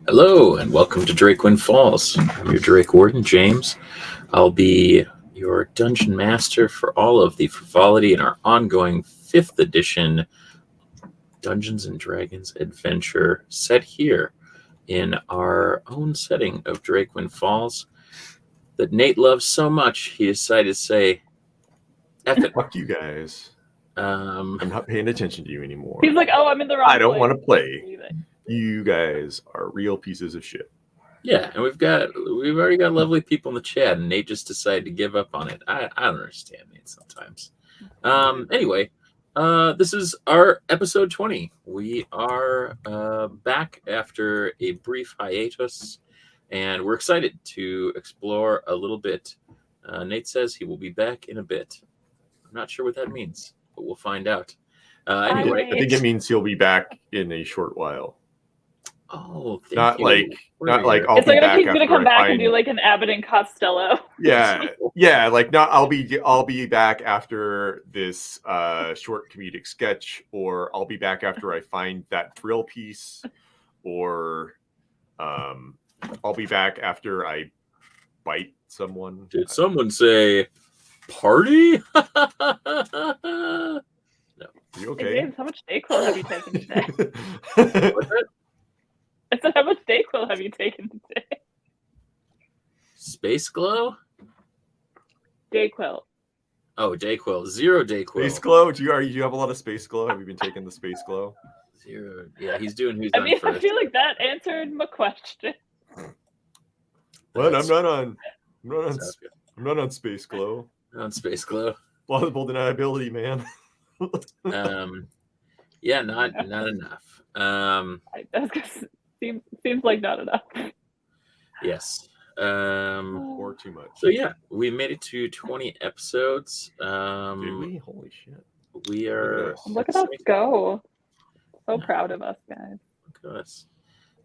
Hello, and welcome to Drakewind Falls. I'm your Drake Warden, James. I'll be your dungeon master for all of the frivolity in our ongoing 5th edition Dungeons and Dragons adventure set here in our own setting of Drakewind Falls that Nate loves so much he decided to say, F it. Fuck you guys. I'm not paying attention to you anymore. He's like, oh, I'm in the wrong I don't place. want to play. You guys are real pieces of shit. Yeah, and we've already got lovely people in the chat, and Nate just decided to give up on it. I don't understand Nate sometimes. Anyway, this is our episode 20. We are back after a brief hiatus, and we're excited to explore a little bit. Nate says he will be back in a bit. I'm not sure what that means, but we'll find out. Anyway, I think it means he'll be back in a short while. Oh, not like I'll it's be like back. He's gonna come back and do like an Abbott and Costello. Yeah, like not. I'll be back after this short comedic sketch, or I'll be back after I find that thrill piece, or I'll be back after I bite someone. Did someone say party? No. Are you okay? Hey, James, how much DayQuil have you taken today? I said, how much DayQuil have you taken today? Space Glow? DayQuil. Oh, DayQuil. 0 DayQuil. Space Glow? Do you have a lot of Space Glow? Have you been taking the Space Glow? 0. Yeah, he's doing who's I on mean, first. I feel like that answered my question. What? I'm not on Space Glow. On Space Glow. Plausible deniability, man. Yeah, not enough. Seems like not enough. Yes. Or too much. So yeah, we made it to 20 episodes. Did we? Holy shit. We are. Look at us go. So proud of us, guys. Look at us.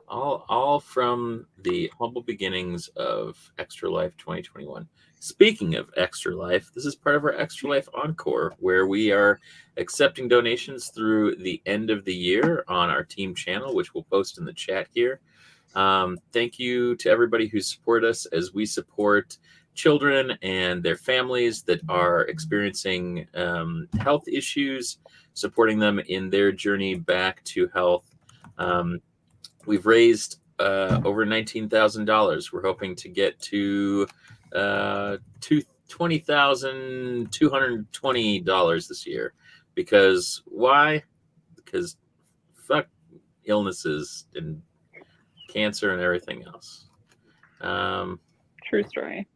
All from the humble beginnings of Extra Life 2021. Speaking of Extra Life, this is part of our Extra Life Encore, where we are accepting donations through the end of the year on our team channel, which we'll post in the chat here. Thank you to everybody who support us as we support children and their families that are experiencing health issues, supporting them in their journey back to health. We've raised over $19,000. We're hoping to get to $20,220 this year. Because why? Because fuck illnesses and cancer and everything else. True story.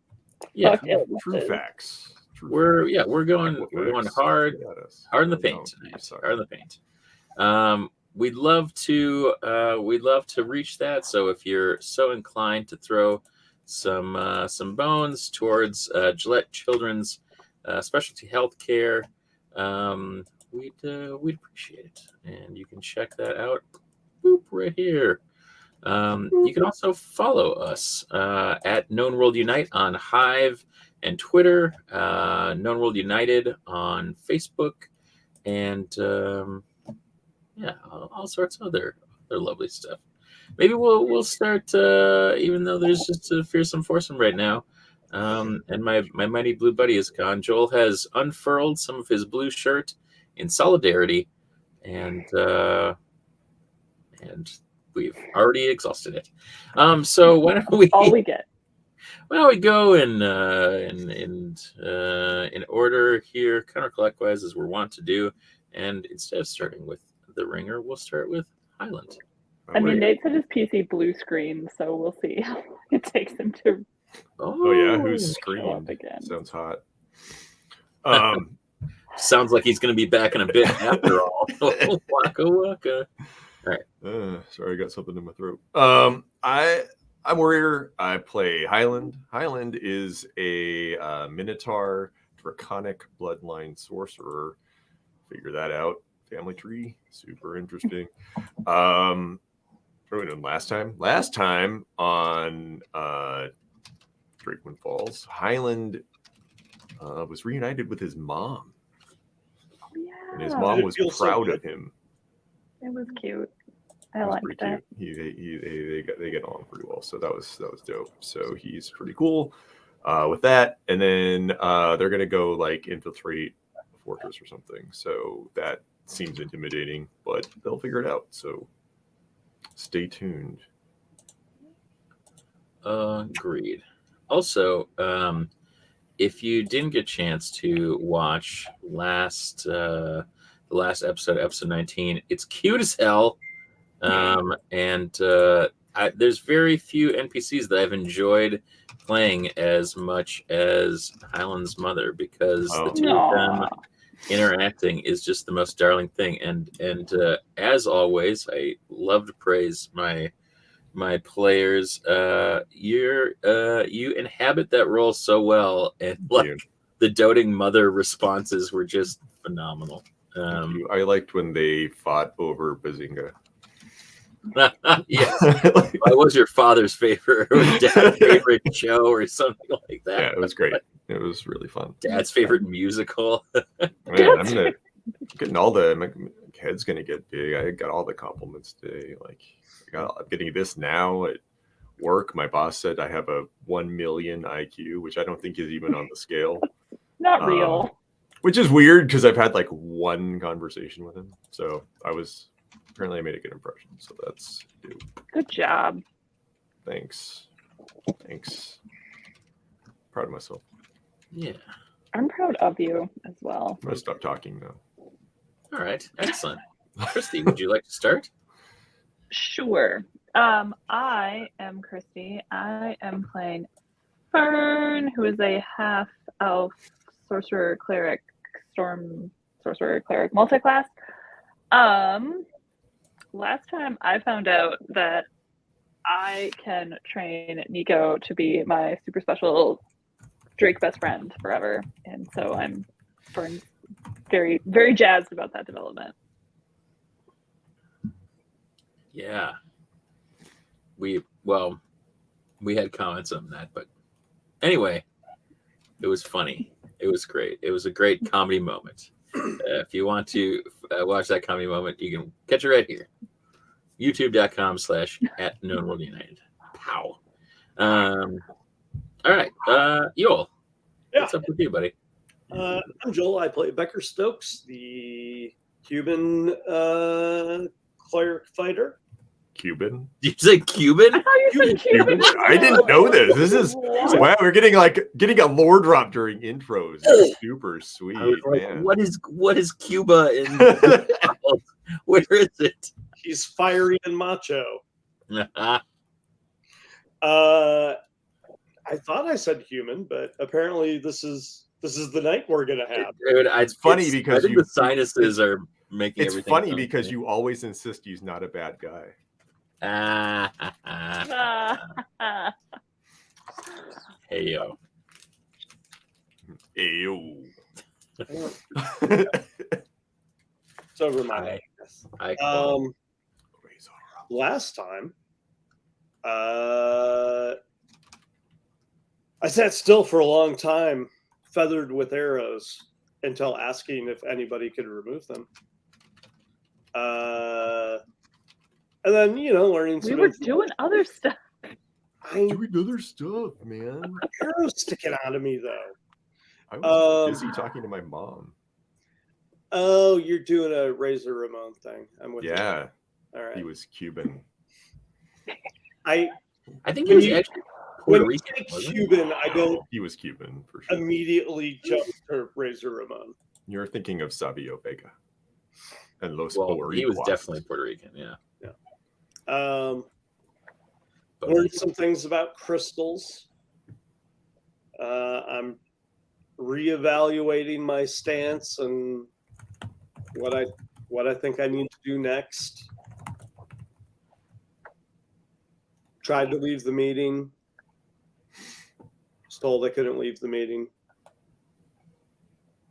Yeah, true facts. We're going hard in the paint tonight. Hard in the paint. We'd love to reach that. So if you're so inclined to throw some bones towards Gillette Children's specialty healthcare, we'd appreciate it. And you can check that out. Boop, right here. You can also follow us at Known World Unite on Hive and Twitter, Known World United on Facebook, and all sorts of other lovely stuff. Maybe we'll start, even though there's just a fearsome foursome right now, and my mighty blue buddy is gone. Joel has unfurled some of his blue shirt in solidarity, and we've already exhausted it. So why don't we? All we get. Why don't we go in order here, counterclockwise as we're wont to do, and instead of starting with the ringer, we'll start with Highland. I mean, Nate said his PC blue screen, so we'll see how long it takes him to. Oh yeah, who's screaming? Again. Sounds hot. Sounds like he's going to be back in a bit after all. Wocka Wocka. All right. Sorry, I got something in my throat. I'm Warrior. I play Highland. Highland is a Minotaur Draconic Bloodline Sorcerer. Figure that out. Family tree, super interesting. What were we doing last time? Last time on Drakewind Falls, Highland was reunited with his mom. Oh, yeah. And his mom was proud of him. It was cute. I was like pretty that. cute. They get along pretty well, so that was dope. So he's pretty cool with that. And then they're gonna go like infiltrate a fortress or something. So that seems intimidating, but they'll figure it out. So stay tuned. Agreed. Also, if you didn't get a chance to watch the last episode, episode 19, it's cute as hell. There's very few NPCs that I've enjoyed playing as much as Hyland's mother, because the two of them Aw. interacting is just the most darling thing. And as always, I love to praise my players. You inhabit that role so well, and like the doting mother responses were just phenomenal. I liked when they fought over Bazinga. Yes. What was your father's favorite or dad's favorite show or something like that? Yeah, it was great. It was really fun. Dad's favorite musical. Man, I'm getting all the my head's gonna get big. I got all the compliments today. Like I'm getting this now at work. My boss said I have a 1 million IQ, which I don't think is even on the scale. Not real. Which is weird because I've had like one conversation with him. So apparently I made a good impression. So that's Good job. Thanks. Proud of myself. Yeah. I'm proud of you as well. I'm gonna stop talking now. All right. Excellent. Christy, would you like to start? Sure. I am Christy. I am playing Fern, who is a half elf sorcerer cleric, storm sorcerer cleric multiclass. Last time I found out that I can train Nico to be my super special Drake best friend forever, and so I'm very, very jazzed about that development. Yeah. We had comments on that, but anyway, it was funny. It was great. It was a great comedy moment. If you want to watch that comedy moment, you can catch it right here. youtube.com/@KnownWorldUnited. Pow. All right. Yoel, what's up with you, buddy? I'm Joel. I play Becker Stokes, the Cuban cleric fighter. Cuban? Did you say Cuban? I thought you said Cuban. I didn't know this. This is wow. We're getting a lore drop during intros. It's super sweet, I was like, man. what is Cuba in? Where is it? He's fiery and macho. Uh-huh. I thought I said human, but apparently this is the night we're gonna have. It's funny because I think the sinuses are making It's everything. funny because you always insist he's not a bad guy. Hey yo. Ayo. It's over my head. Last time, I sat still for a long time, feathered with arrows, until asking if anybody could remove them. And then, learning We some were doing other stuff. Doing other stuff, man. Arrows sticking out of me, though. I was busy talking to my mom. Oh, you're doing a Razor Ramon thing. I'm with you. Yeah. All right. He was Cuban. I think he was actually Puerto when Rican. you say wasn't he? Cuban, I don't He was Cuban for sure. immediately jump to Razor Ramon. You're thinking of Savio Vega and Los Well, Boricuas. he was definitely Puerto Rican, yeah. Learned some things about crystals. I'm reevaluating my stance and what I think I need to do next. Tried to leave the meeting. Was told I couldn't leave the meeting.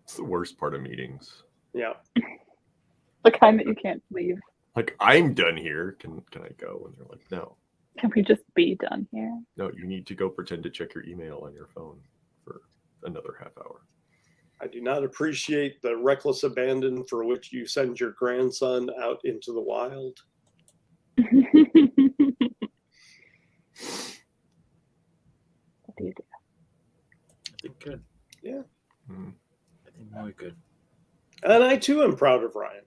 It's the worst part of meetings. Yeah. The kind that you can't leave. Like, I'm done here. Can I go? And they're like, no. Can we just be done here? No, you need to go pretend to check your email on your phone for another half hour. I do not appreciate the reckless abandon for which you send your grandson out into the wild. Very good. And I too am proud of Ryan.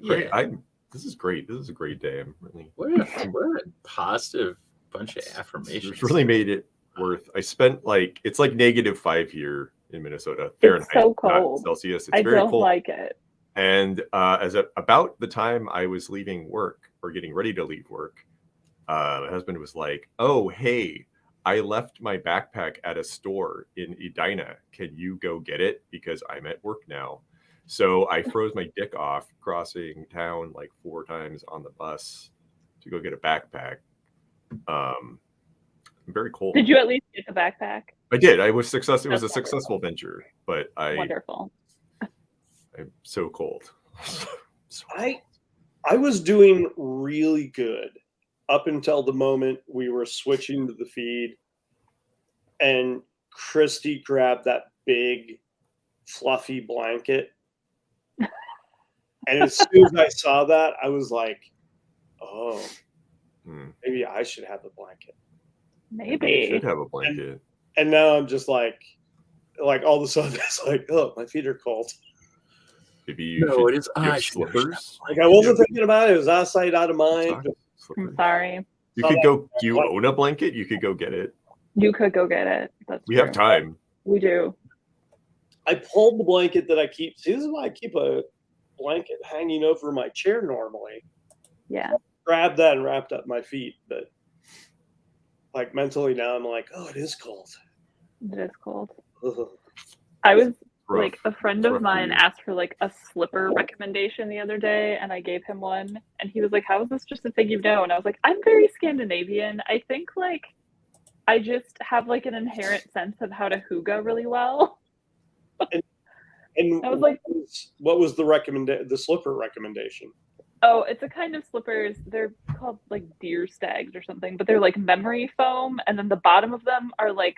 Great. Yeah. This is great. This is a great day. I'm really. What a positive bunch of affirmations. It's really made it worth. I spent like it's like -5 here in Minnesota. It's Fahrenheit, so not cold. Celsius. It's I very don't cold. like it. And about the time I was leaving work or getting ready to leave work, my husband was like, "Oh, hey, I left my backpack at a store in Edina. Can you go get it? Because I'm at work now." So I froze my dick off crossing town like 4 times on the bus to go get a backpack. I'm very cold. Did you at least get the backpack? I did. I was successful. It was a That's successful venture, but Wonderful. I'm so cold. I was doing really good up until the moment we were switching to the feed, and Christy grabbed that big fluffy blanket. And as soon as I saw that, I was like, "Oh, maybe I should have a blanket." You Maybe. should have a blanket. And now I'm just like all of a sudden it's like, "Oh, my feet are cold." Maybe you No, should it is get ice. slippers. Like I wasn't thinking about it. It was out of sight, out of mind. Slippers. I'm sorry. You could go. Do you own a blanket? You could go get it. You could go get it. That's We true. have time. We do. I pulled the blanket that I keep. See, this is why I keep a blanket hanging over my chair normally. Yeah. Grabbed that and wrapped up my feet, but like mentally now I'm like, "Oh, it is cold." It is cold. Ugh. I was Rough. like, a friend It's of rough for mine you. asked for like a slipper recommendation the other day, and I gave him one, and he was like, "How is this just a thing you know?" And I was like, "I'm very Scandinavian. I think like I just have like an inherent sense of how to hygge really well." And I was like, what was the slipper recommendation? "Oh, it's a kind of slippers. They're called like deer stags or something, but they're like memory foam, and then the bottom of them are like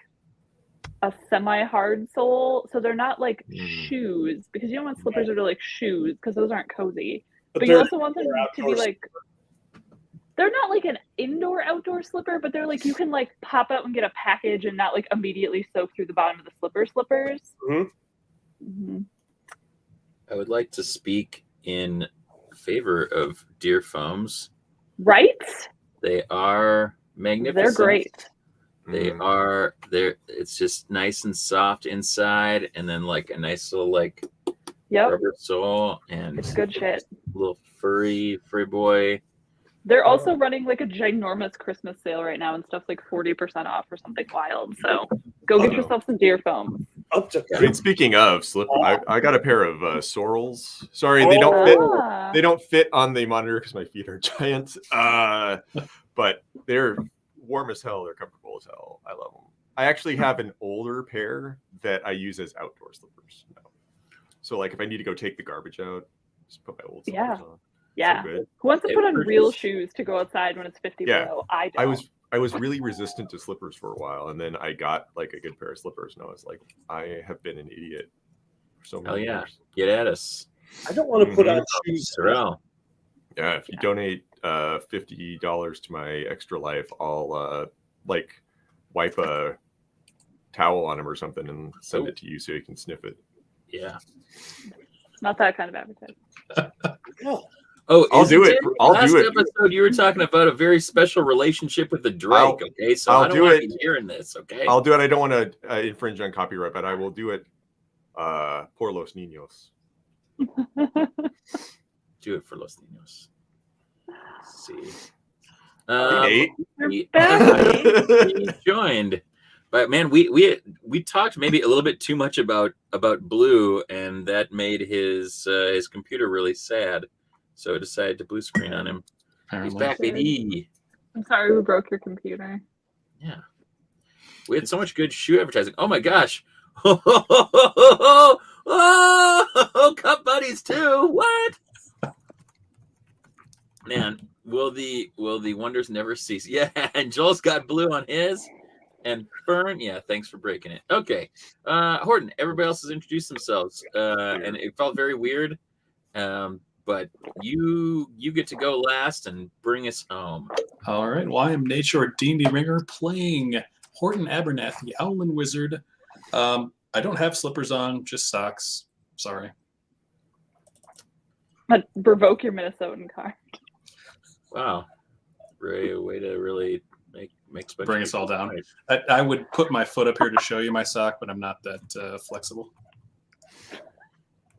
a semi-hard sole, so they're not like shoes, because you don't want slippers that are like shoes because those aren't cozy. But you they're- also want them they're to be outdoor like, they're not like an indoor outdoor slipper, but they're like you can like pop out and get a package and not like immediately soak through the bottom of the slippers. Mhm. Mhm. I would like to speak in favor of deer foams. Right? They are magnificent. They're great. They are. It's just nice and soft inside, and then like a nice little like Yep. rubber sole, and It's good shit. little furry boy. They're also running like a ginormous Christmas sale right now, and stuff's like 40% off or something wild. So go get yourself some deer foam. Up to I mean, speaking of slip, I got a pair of sorrels. Sorry, they don't fit. Ah. They don't fit on the monitor because my feet are giant. But they're warm as hell. They're comfortable as hell. I love them. I actually have an older pair that I use as outdoor slippers now. So like if I need to go take the garbage out, just put my old slippers Yeah. on. Yeah. So good. Who wants to They put on purchased- real shoes to go outside when it's 50 Yeah. below? I don't. I was really resistant to slippers for a while, and then I got like a good pair of slippers, and I was like, I have been an idiot for so Hell many yeah. years. Get at us, I don't want to put on Mhm. shoes. Sorrel. Yeah, if you donate $50 to my Extra Life, I'll like wipe a towel on him or something and send it to you so you can sniff it. Yeah. Not that kind of advertising. Yeah. Oh, I'll isn't do it. I'll Last do it. episode, you were talking about a very special relationship with the Drake. Okay, so I'll I don't do want it. you hearing this. Okay. I'll do it. I don't want to infringe on copyright, but I will do it. Por los niños. Do it for Los Niños. Let's see. Nate. He, Back. he joined, but man, we talked maybe a little bit too much about Blue, and that made his computer really sad. So I decided to blue screen on him. He's Apparently. back, baby. I'm sorry we broke your computer. Yeah. We had so much good shoe advertising. Oh my gosh. Cup buddies too. What? Man, will the wonders never cease? Yeah, and Joel's got blue on his. And Fern, yeah, thanks for breaking it. Okay. Horton, everybody else has introduced themselves. And it felt very weird. But you get to go last and bring us home. All right. Well, I am Nature D&D Ringer playing Horton Abernathy, Owlin Wizard. I I don't have slippers on, just socks. Sorry. But revoke your Minnesotan card. Wow. Ray, way to really make Bring us all down. I would put my foot up here to show you my sock, but I'm not that flexible.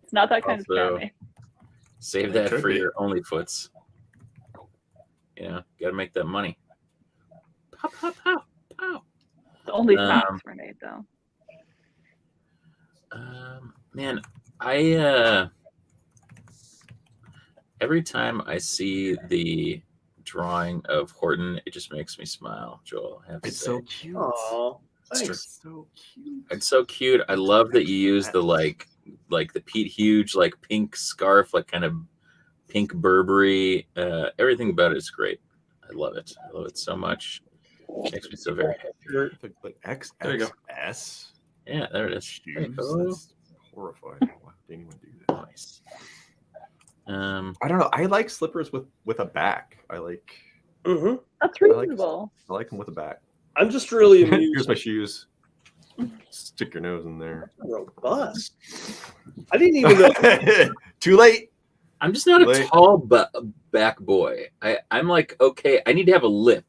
It's not that kind Also, of scammy. Save It that could for be. your OnlyFoots. Yeah, got to make that money. Pow, pow, pow, pow. It's only Um, socks for Nate, though. Man, I every time I see the drawing of Horton, it just makes me smile. Joel, I have to It's say. so cute. Oh, That's true. thanks. So cute. It's so cute. I love that you use the like the Pete Huge like pink scarf, like kind of pink Burberry. Everything about it is great. I love it. I love it so much. It makes me so very happy. Like XXS. There you go. Yeah, there it is. There you Shoes. go. That's horrifying. Why did anyone do that? Nice. I don't know. I like slippers with a back. I like That's I like- reasonable. them with a back. I'm just really Here's amused. my shoes. Stick your nose in there. Robust. I didn't even know. Too late. I'm just not a Late. tall back boy. I'm like, okay, I need to have a lip.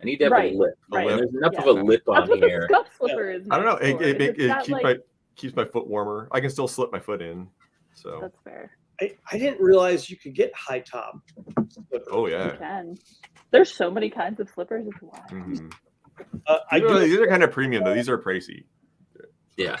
I need to have Right, a lip. right. And there's enough Yeah. of a lip That's on what here. the scuff slipper is. I don't know. meant for. It It's got, keeps my foot warmer. I can still slip my foot in. So That's fair. I didn't realize you could get high top. slippers. oh You yeah. can. There's so many kinds of slippers. It's wild. Mhm. I do. These are kind of premium though. These are pricey. Yeah.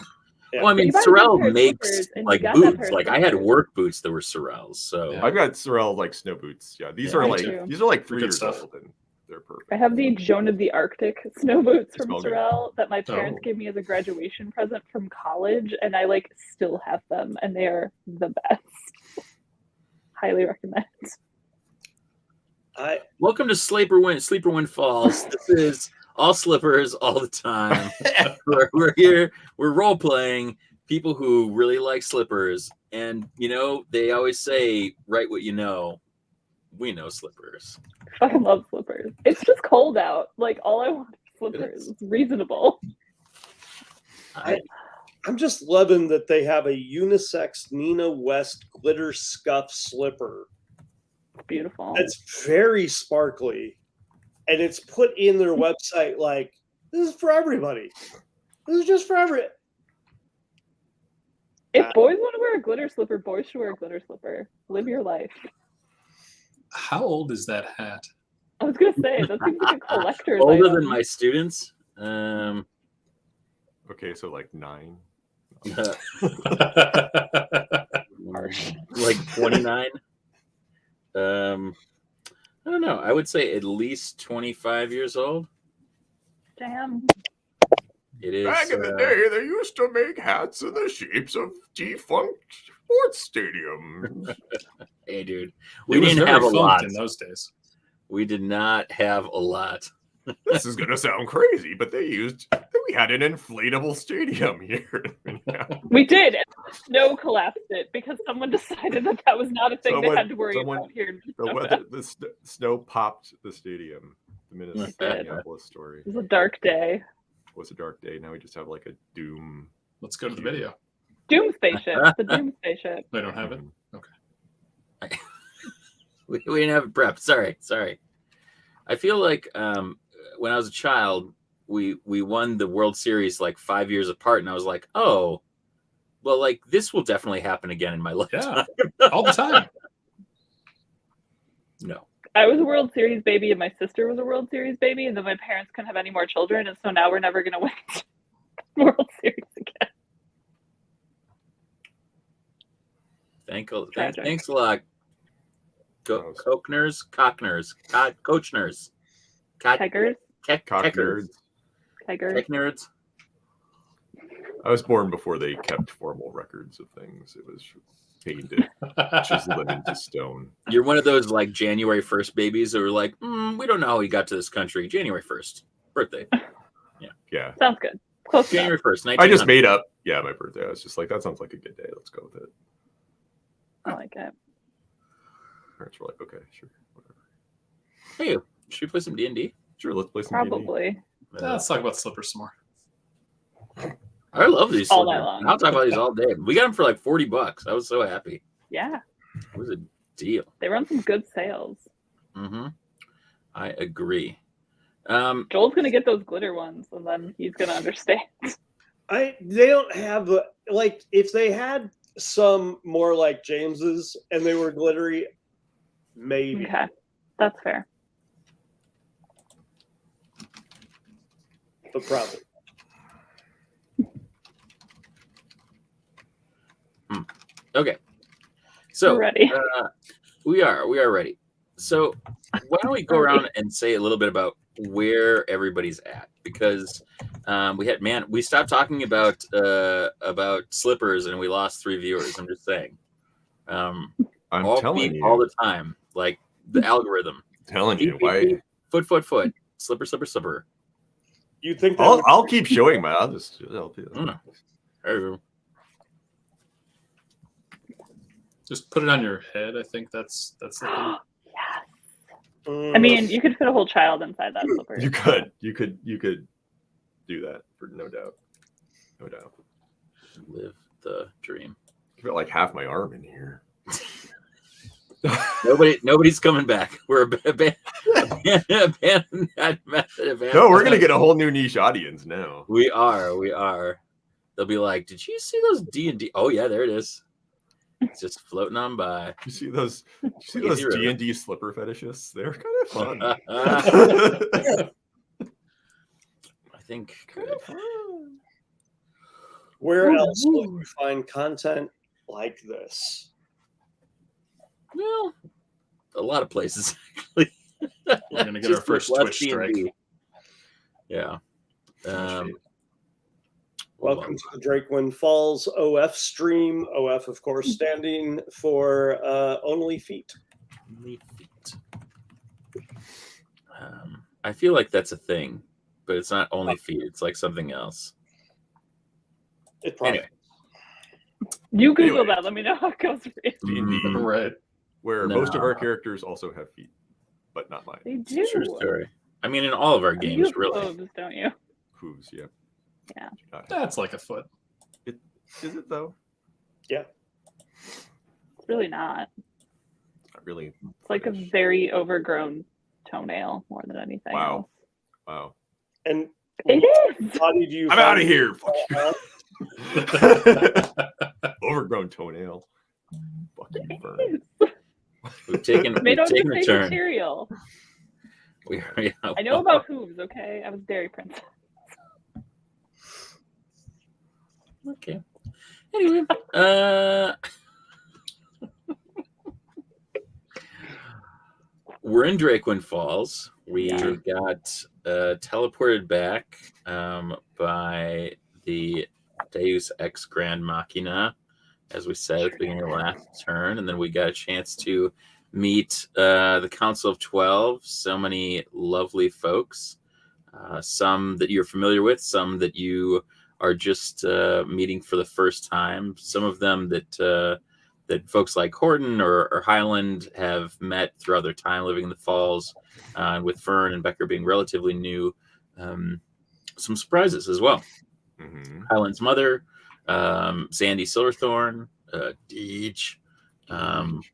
Yeah. Well, I mean, You buy a good Sorel pair of makes slippers and you like got that pair boots. of Like I had slippers. work boots that were Sorels. So Yeah. I've got Sorel like snow boots. Yeah, these Yeah, are me like too. 3 Good years stuff. old and they're perfect. I have the Joan of the Arctic snow boots from smell good. Sorel that my parents Oh. gave me as a graduation present from college, and I like still have them, and they are the best. Highly recommend. welcome to Sleeperwind Falls. This is all slippers all the time. we're here. We're role playing people who really like slippers, and they always say, "Write what you know." We know slippers. Fucking love slippers. It's just cold out. Like all I want is slippers. is. It's reasonable. I'm just loving that they have a unisex Nina West glitter scuff slipper. It's beautiful. That's very sparkly. And it's put in their website like, this is for everybody. This is just for every. If boys want to wear a glitter slipper, boys should wear a glitter slipper. Live your life. How old is that hat? I was gonna say that seems like a collector's Older item. than my students. Okay, so like 9. Like 29. I don't know. I would say at least 25 years old. Damn. It is. Back in the day, they used to make hats in the shapes of defunct sports stadiums. Hey, dude. It We was didn't very have a funked lot. in those days. We did not have a lot. This is gonna sound crazy, but we had an inflatable stadium here. Yeah. We did. Snow collapsed it because someone decided that that was not a thing they had to worry about here. In Minnesota. The snow popped the stadium. The It did. Minneapolis story. It was a dark day. It was a dark day. Now we just have like a doom. Let's go to the video. Doom spaceship. The Doom spaceship. They don't have it. We didn't have it prepped. Sorry. I feel like when I was a child, we won the World Series like 5 years apart, and I was like, oh, well, like this will definitely happen again in my lifetime. Yeah, all the time. No. I was a World Series baby, and my sister was a World Series baby, and then my parents couldn't have any more children, and so now we're never going to win World Series again. Tragic. Thanks a lot. Cochners. Keggers. Cock nerds. Keggers. Tech nerds. I was born before they kept formal records of things. It was pain to chisel them into stone. You're one of those like January 1st babies who are like, we don't know how he got to this country. January 1st, birthday. Yeah. Sounds good. Close January 1st, I just 1900. made up. Yeah, my birthday. I was just like, that sounds like a good day. Let's go with it. enough. I like it. Parents were like, okay, sure, whatever. Hey, should we play some D&D? Sure, let's play some D&D. Probably. Let's talk about slippers some more. I love these. All night slippers. long. I'll talk about these all day. We got them for like $40. I was so happy. Yeah, It was a deal. they run some good sales. Mm-hmm. I agree. Joel's gonna get those glitter ones, and then he's gonna understand. They don't have like if they had some more like James's and they were glittery, maybe. Okay, that's fair. But probably. Okay. So We're ready. we are ready. So why don't we go around and say a little bit about where everybody's at? Because we stopped talking about slippers and we lost 3 viewers. I'm just saying. I'm all telling you all the time, like the algorithm. telling you Beep, beep, why. beep, foot, slipper. You think that I'll keep showing my. I'll do that. Oh. Just put it on your head. I think that's the thing. I mean, you could fit a whole child inside that slipper. You could do that for no doubt. Live the dream. You got like half my arm in here. Nobody's coming back. We're abandoned that method. No, we're gonna get a whole new niche audience now. We are. They'll be like, "Did you see those D&D?" Oh yeah, there it is. It's just floating on by. You see those Easy river. D&D slipper fetishists? They're kind of fun. I think. where else will you find content like this? Well, a lot of places actually. We're gonna get our first Twitch strike. Yeah. Welcome to the Drakewind Falls OF stream. OF, of course, standing for only feet. Only feet. I feel like that's a thing, but it's not only feet. It's like something else. It probably Anyway. You Google that. Let me know how it goes for you. D&D, Right. where No. most of our characters also have feet, but not mine. They do. True story. I mean, in all of our You games, have really. hooves, don't you? Hooves, yeah. Yeah. That's like a foot. Is it though? It's really not. Not really. It's like a very overgrown toenail more than anything Wow. else. Wow. And It is. how did you? I'm find out of here. Fuck it? you. Overgrown toenail. Fuck you, It Vern. is. We've taken Made out of a the same turn. material. Yeah, I know about hooves, okay? I was Dairy Princess. Okay. Anyway, we're in Drakewind Falls. We got teleported back by the Deus Ex Grand Machina, as we said at the beginning of the last turn, and then we got a chance to meet the Council of 12. So many lovely folks, some that you're familiar with, some that you are just meeting for the first time. Some of them that folks like Horton or Highland have met throughout their time living in the Falls, with Fern and Becker being relatively new. Some surprises as well. Mm-hmm. Highland's mother, Sandy Silverthorn, DEEJ,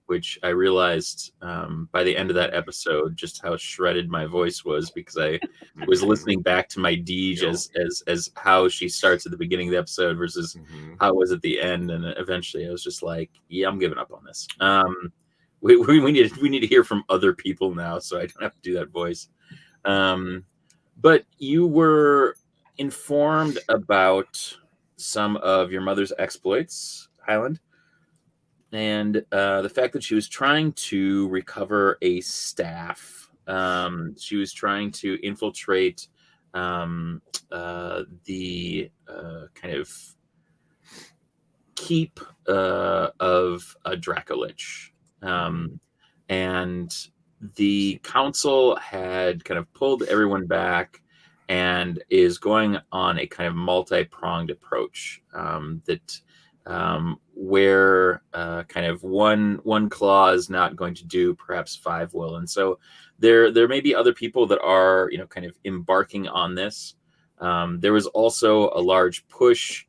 which I realized by the end of that episode just how shredded my voice was, because I was listening back to my DEEJ as how she starts at the beginning of the episode versus how it was at the end, and eventually I was just like, yeah, I'm giving up on this. We need to hear from other people now, so I don't have to do that voice. But you were informed about some of your mother's exploits, Highland, and the fact that she was trying to recover a staff. She was trying to infiltrate the kind of keep of a Dracolich. And the council had kind of pulled everyone back and is going on a kind of multi-pronged approach, where kind of one claw is not going to do, perhaps 5 will. And so there may be other people that are, kind of embarking on this. There was also a large push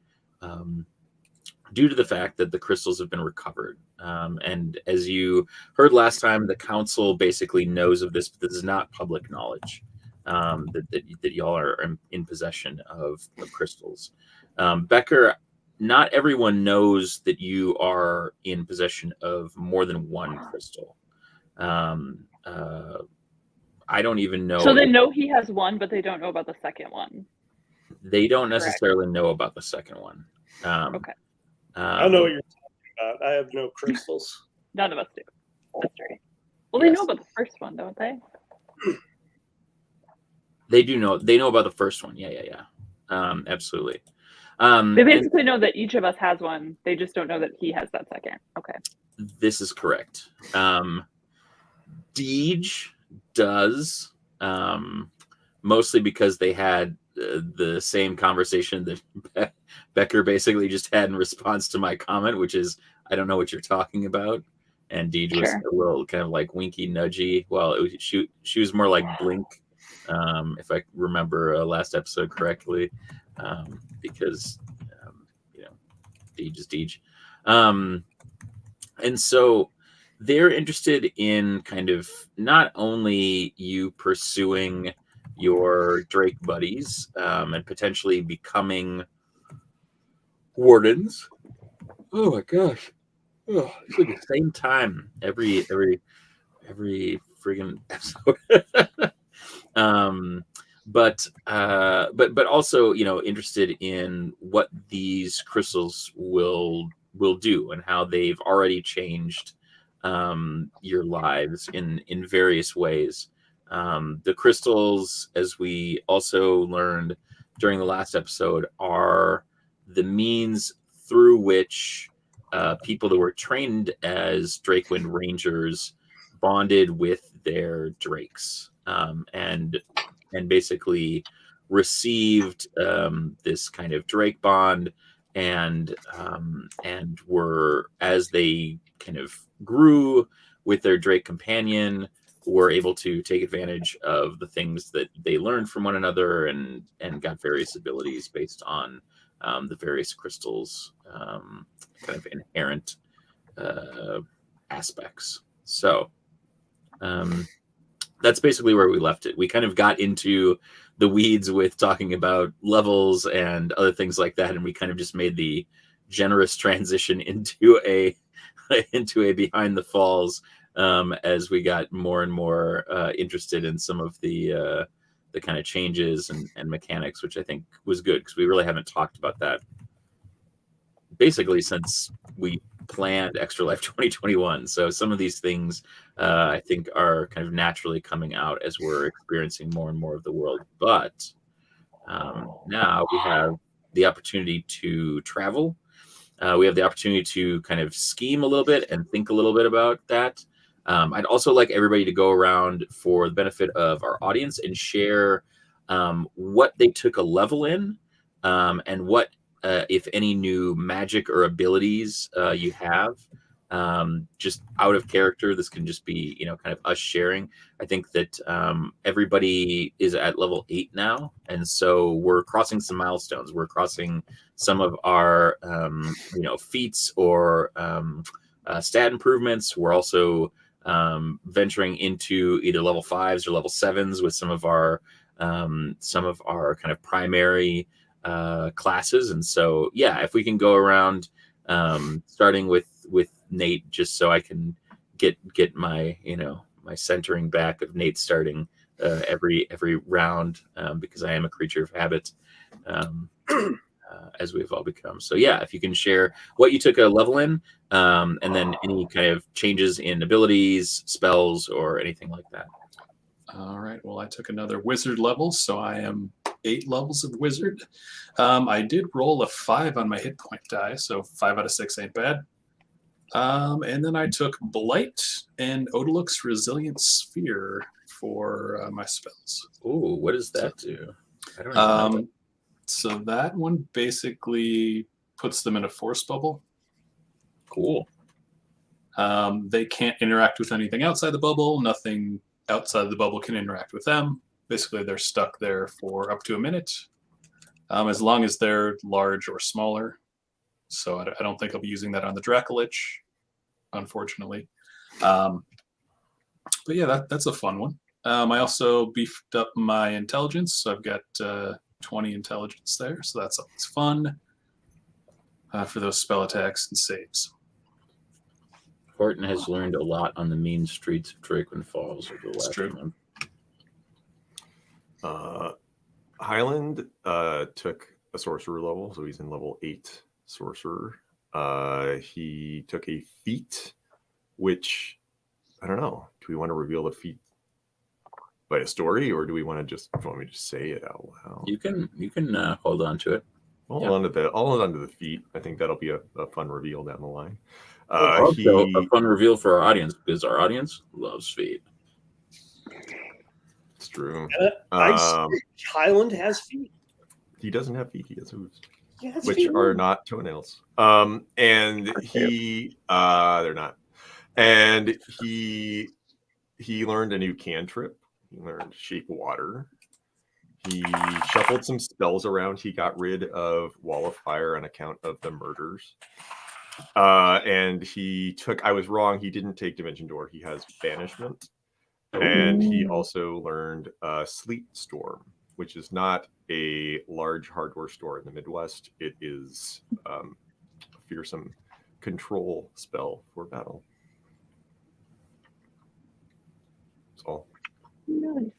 due to the fact that the crystals have been recovered. And as you heard last time, the council basically knows of this, but this is not public knowledge, that y'all are in possession of crystals. Becker, not everyone knows that you are in possession of more than one crystal. I don't even know. So they know he has one, but they don't know about the second one. They don't necessarily know about the second one. Okay. I know what you're talking about. I have no crystals. None of us do. That's right. Well, they know about the first one, don't they? They do know. They know about the first one. Yeah. Absolutely. They basically know that each of us has one. They just don't know that he has that second. Okay. This is correct. DEEJ does, mostly because they had the same conversation that Becker basically just had in response to my comment, which is, I don't know what you're talking about. And DEEJ was a little kind of like winky, nudgy. Well, she was more like blink, if I remember last episode correctly, because, DEEJ is DEEJ. And so they're interested in kind of not only you pursuing your Drake buddies and potentially becoming wardens. Oh my gosh. Oh, it's like the same time every friggin' episode. But also, interested in what these crystals will do and how they've already changed your lives in various ways. The crystals, as we also learned during the last episode, are the means through which people that were trained as Drakewind Rangers bonded with their drakes, and basically received this kind of Drake bond, and were, as they kind of grew with their Drake companion, were able to take advantage of the things that they learned from one another, and got various abilities based on the various crystals' kind of inherent aspects. So that's basically where we left it. We kind of got into the weeds with talking about levels and other things like that, and we kind of just made the generous transition into a behind the falls as we got more and more interested in some of the kind of changes and mechanics, which I think was good, because we really haven't talked about that basically since we planned Extra Life 2021. So some of these things I think are kind of naturally coming out as we're experiencing more and more of the world. But now we have the opportunity to travel. We have the opportunity to kind of scheme a little bit and think a little bit about that. I'd also like everybody to go around for the benefit of our audience and share what they took a level in, and what, if any, new magic or abilities you have. Just out of character, this can just be, kind of us sharing. I think that everybody is at level 8 now, and so we're crossing some milestones. We're crossing some of our, feats or stat improvements. We're also venturing into either level 5s or level 7s with some of our kind of primary classes. And so, yeah, if we can go around, starting with Nate, just so I can get my my centering back of Nate starting every round, because I am a creature of habit, as we've all become. So yeah, if you can share what you took a level in, and then any kind of changes in abilities, spells, or anything like that. All right. Well, I took another wizard level, so I am 8 levels of wizard. I did roll a 5 on my hit point die, so 5 out of 6 ain't bad. And then I took Blight and Odaluk's Resilient Sphere for my spells. Ooh, what does that do? I don't know. So that one basically puts them in a force bubble. Cool. They can't interact with anything outside the bubble. Nothing outside of the bubble can interact with them. Basically, they're stuck there for up to a minute, as long as they're large or smaller. so I don't think I'll be using that on the Dracolich, unfortunately. But yeah, that's a fun one. I also beefed up my intelligence, so I've got 20 intelligence there, so that's always fun for those spell attacks and saves. Horton has learned a lot on the mean streets of Drakewind Falls over the last month. Highland took a sorcerer level, so he's in level 8 sorcerer. He took a feat, which I don't know. Do we want to reveal the feat by a story, or do we want to just want me to say it out loud? You can hold on to it. Hold on to the feat. I think that'll be a fun reveal down the line. Also, a fun reveal for our audience, because our audience loves feet. It's true. Highland has feet. He doesn't have feet. He has hooves, which feet. Are not toenails. And he, they're not. And he learned a new cantrip. He learned Shape Water. He shuffled some spells around. He got rid of Wall of Fire on account of the murders. And he took, I was wrong, he didn't take Dimension Door. He has Banishment. And he also learned Sleet Storm, which is not a large hardware store in the Midwest. It is a fearsome control spell for battle. That's all. Nice.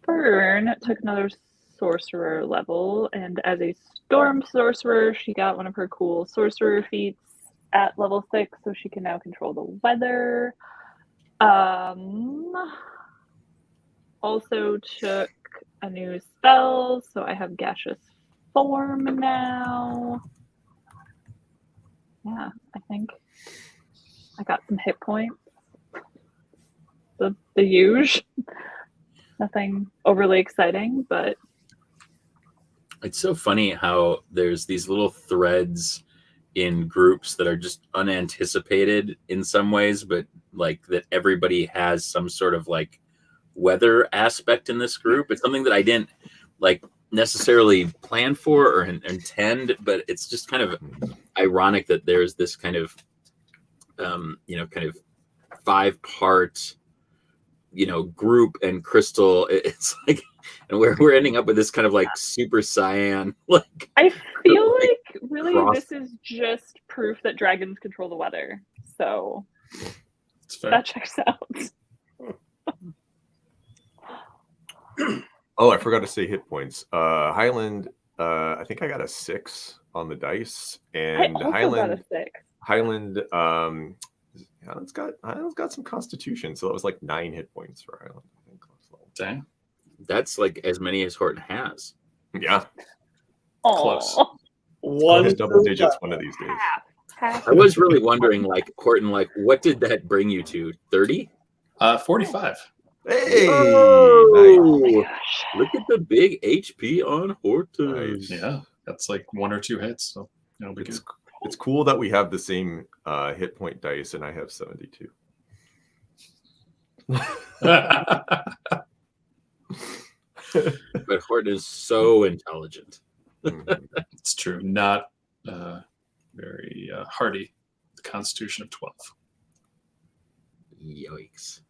Fern took another sorcerer level, and as a storm sorcerer, she got one of her cool sorcerer feats at level 6, so she can now control the weather. Also took a new spell, so I have gaseous form now. Yeah, I think I got some hit points. The huge. Nothing overly exciting, but it's so funny how there's these little threads in groups that are just unanticipated in some ways, but like that everybody has some sort of like weather aspect in this group. It's something that I didn't like necessarily plan for or intend, but it's just kind of ironic that there's this kind of kind of 5-part group, and Crystal, it's like, and we're ending up with this kind of like super cyan, like I feel like really this is just proof that dragons control the weather, so that checks out. Oh, I forgot to say hit points. Highland, I think I got a 6 on the dice, and I also Highland got a 6. Highland, Highland's got some constitution, so that was like 9 hit points for Highland. I think. Dang, that's like as many as Horton has. Yeah, close. One double digits one of these days. Half. I was really wondering, like, Horton, like, what did that bring you to? 30? 45. Hey, Whoa! nice. Look at the big HP on Horton. Nice. Yeah, that's like 1 or 2 hits, so it'll be good. It's cool that we have the same hit point dice, and I have 72. But Horton is so intelligent. It's true. Not very hardy. The Constitution of 12. Yikes.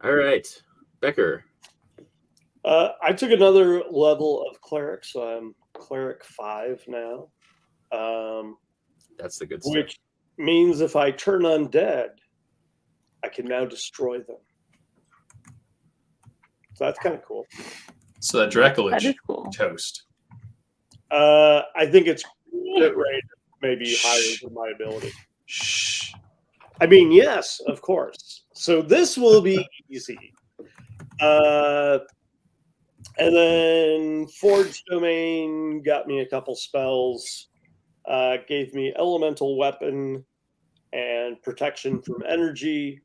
All right. Becker. I took another level of cleric, so I'm cleric 5 now. That's the good stuff. Which means if I turn undead, I can now destroy them. So that's kind of cool. So that Dracolich That is cool. toast. I think it's hit rate maybe higher than my ability. Shh. I mean, yes, of course. So this will be easy. And then Forge Domain got me a couple spells. Gave me Elemental Weapon and Protection from Energy.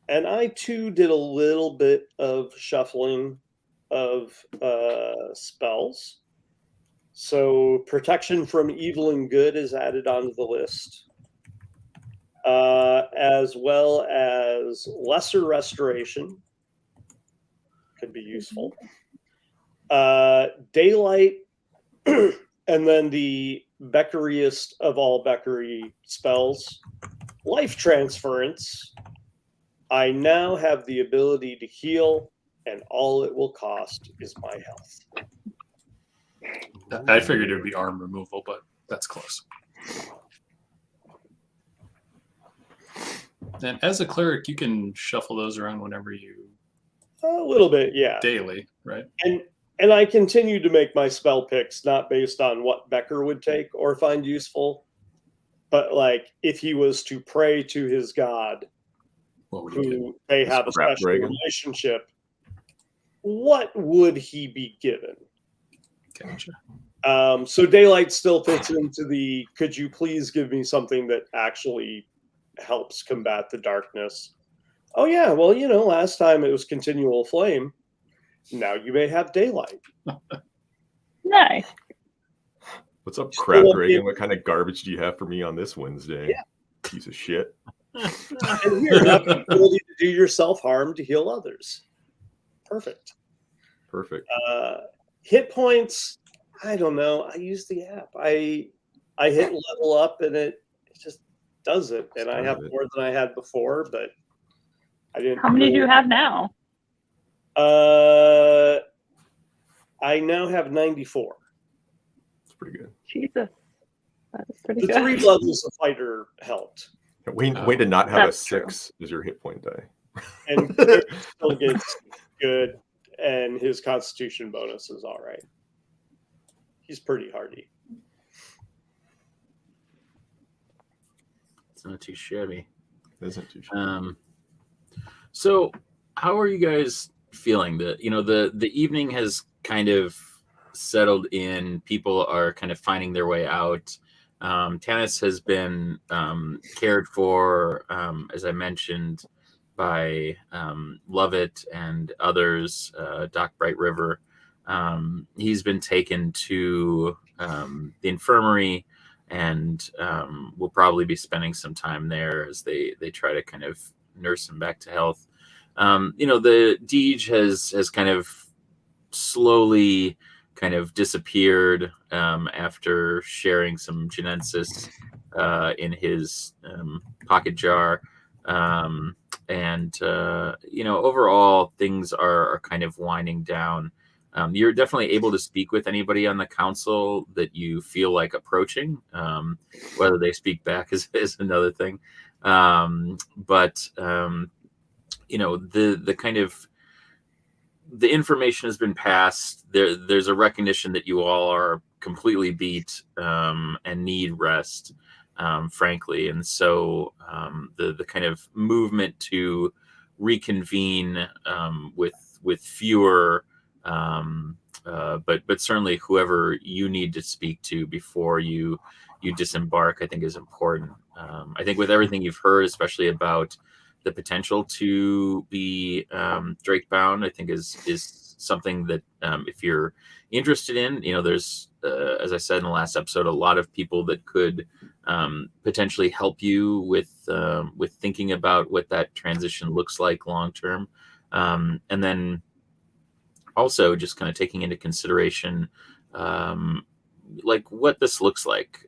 And I, too, did a little bit of shuffling of spells. So Protection from Evil and Good is added onto the list, as well as Lesser Restoration. Could be useful. Daylight, and then the Beckeriest of all Beckery spells, Life Transference. I now have the ability to heal, and all it will cost is my health. I figured it would be arm removal, but that's close. And as a cleric, you can shuffle those around whenever you A little bit, yeah. daily, right? And I continue to make my spell picks not based on what Becker would take or find useful, but like if he was to pray to his god, What would you do? who they have a Scrap special dragon? relationship, what would he be given? Gotcha. So daylight still fits into the could you please give me something that actually helps combat the darkness? Oh yeah, well, last time it was continual flame. Now you may have daylight. Nice. What's up, crap Still dragon? okay. What kind of garbage do you have for me on this Wednesday? Yeah. Piece of shit. And here, have the ability to do yourself harm to heal others. Perfect. Perfect. Hit points, I don't know. I use the app. I hit level up and it just does it. And I have more than I had before, but I didn't. How many do you have now? I now have 94. It's pretty good. Jesus. That is pretty The good. 3 levels of fighter helped. Way to not have a That's true. 6 as your hit point die. And Gary still gets good, and his constitution bonus is all right. He's pretty hardy. It's not too shabby. Isn't too sure. So how are you guys feeling? The evening has kind of settled in. People are kind of finding their way out. Tanis has been cared for, as I mentioned, by Lovett and others, Doc Bright River. He's been taken to the infirmary, and we'll probably be spending some time there as they try to kind of nurse him back to health. The DEEJ has kind of slowly kind of disappeared after sharing some Genensis in his pocket jar. Overall things are kind of winding down. You're definitely able to speak with anybody on the council that you feel like approaching. Whether they speak back is another thing. The kind of the information has been passed. There's a recognition that you all are completely beat and need rest, frankly. And so the kind of movement to reconvene with fewer, but certainly whoever you need to speak to before you disembark, I think is important. I think with everything you've heard, especially about the potential to be Drake bound, I think is something that if you're interested in, there's as I said in the last episode, a lot of people that could potentially help you with thinking about what that transition looks like long term, and then also just kind of taking into consideration like what this looks like.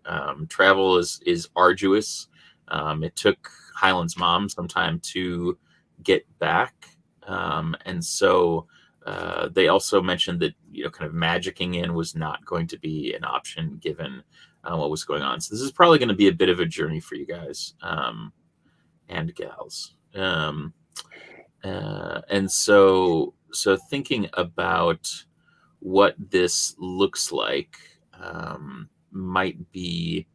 Travel is arduous. It took Highland's mom some time to get back. And so they also mentioned that, kind of magicking in was not going to be an option given what was going on. So this is probably going to be a bit of a journey for you guys and gals. And so thinking about what this looks like might be,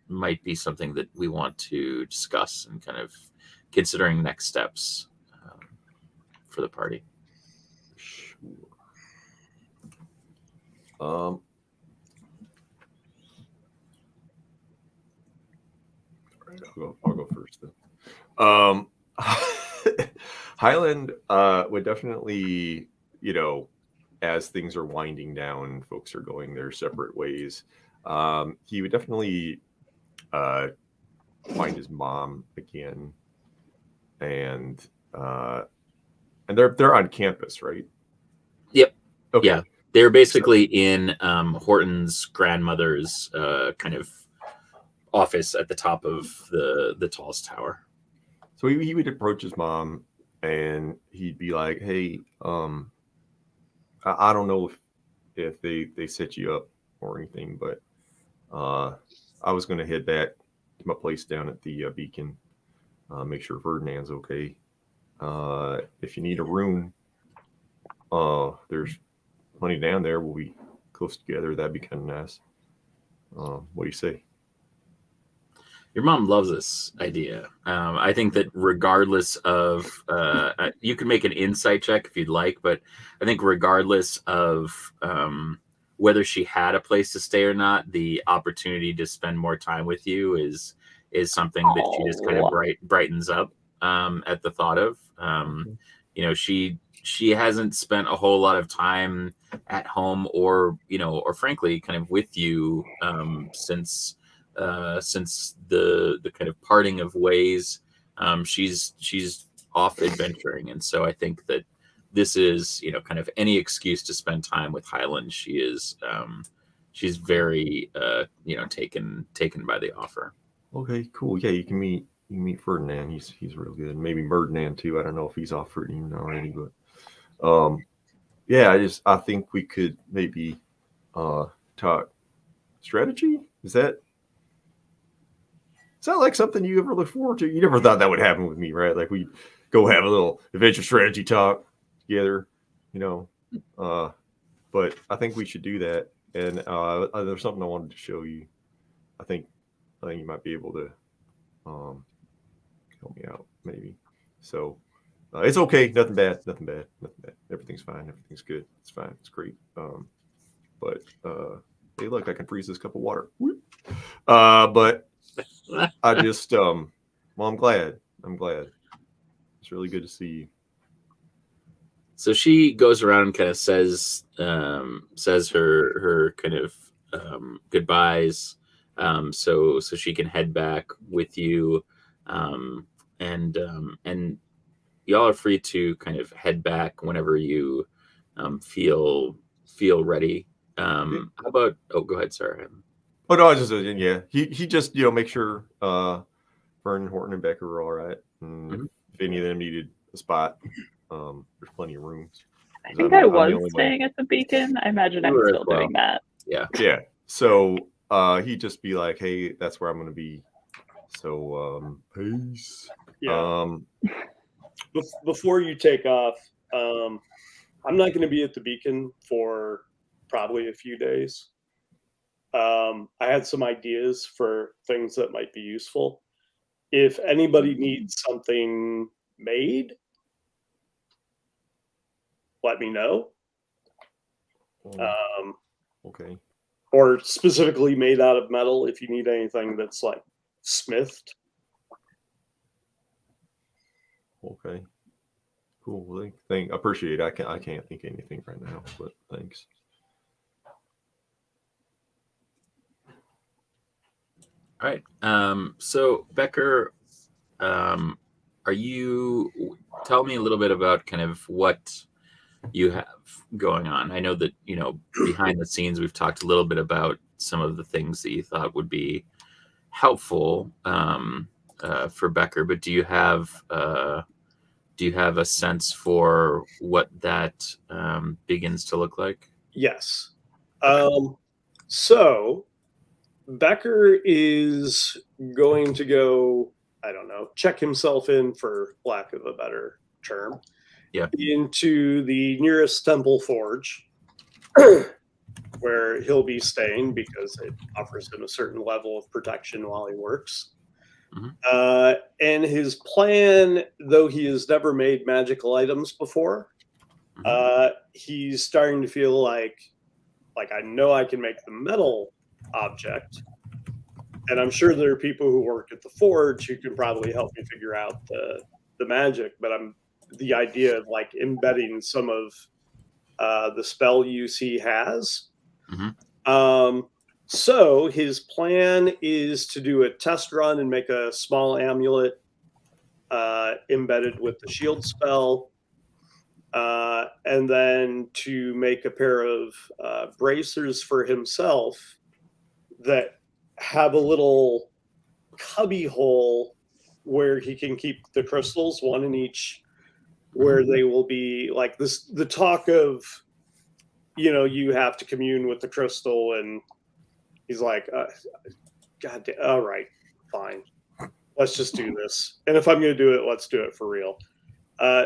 might be something that we want to discuss and kind of considering next steps for the party. Sure. All right, I'll go first then. Highland would definitely, as things are winding down, folks are going their separate ways. He would definitely find his mom again, and they're on campus, right? Okay. Yeah, they're basically in Horton's grandmother's kind of office at the top of the tallest tower. So he would approach his mom, and he'd be like, "Hey, I don't know if they set you up or anything, but I was going to head back to my place down at the Beacon, make sure Ferdinand's okay. If you need a room, there's plenty down there. We'll be close together. That'd be kind of nice. What do you say?" Your mom loves this idea. I think that regardless of, you can make an insight check if you'd like, but I think regardless of whether she had a place to stay or not, the opportunity to spend more time with you is something that she just kind of brightens up at the thought of. You know, she hasn't spent a whole lot of time at home, or frankly, kind of with you since the kind of parting of ways. She's off adventuring, and so I think that this is kind of any excuse to spend time with Highland. She's very taken by the offer. Okay, cool. Yeah, you can meet Ferdinand. He's real good. Maybe Ferdinand too. I don't know if he's offered you already, but yeah, I think we could maybe talk strategy. Is that like something you ever look forward to? You never thought that would happen with me, right? Like we go have a little adventure strategy talk together, but I think we should do that. And there's something I wanted to show you. I think you might be able to help me out, maybe. So it's okay. Nothing bad. Everything's fine. Everything's good. It's fine. It's great. But hey, look, I can freeze this cup of water. But I just well, I'm glad. It's really good to see you. So she goes around and kind of says her kind of goodbyes, so she can head back with you, and y'all are free to kind of head back whenever you feel ready. How about? Oh, go ahead, Sarah. Oh no, I was just yeah. He just make sure Vern, Horton, and Becker were all right, and if any of them needed a spot, there's plenty of rooms. I think I was staying at the Beacon. I imagine I'm still doing that. Yeah. So he'd just be like, "Hey, that's where I'm going to be." So peace. Yeah. Before you take off, I'm not going to be at the Beacon for probably a few days. I had some ideas for things that might be useful. If anybody needs something made, let me know. Okay. Or specifically made out of metal, if you need anything that's like smithed. Okay. Cool. I appreciate it. I can't think of anything right now, but thanks. All right. So Becker, tell me a little bit about kind of what you have going on. I know that, behind the scenes, we've talked a little bit about some of the things that you thought would be helpful for Becker, but do you have a sense for what that begins to look like? Yes. So Becker is going to go, I don't know, check himself in, for lack of a better term, into the nearest temple forge where he'll be staying because it offers him a certain level of protection while he works. Mm-hmm. And his plan, though he has never made magical items before, he's starting to feel like I know I can make the metal object, and I'm sure there are people who work at the forge who can probably help me figure out the magic, but the idea of like embedding some of the spell use he has. Mm-hmm. So his plan is to do a test run and make a small amulet embedded with the shield spell. and then to make a pair of bracers for himself that have a little cubby hole where he can keep the crystals, one in each, where they will be like this. The talk of, you have to commune with the crystal, and he's like, God damn, all right, fine. Let's just do this. And if I'm going to do it, let's do it for real.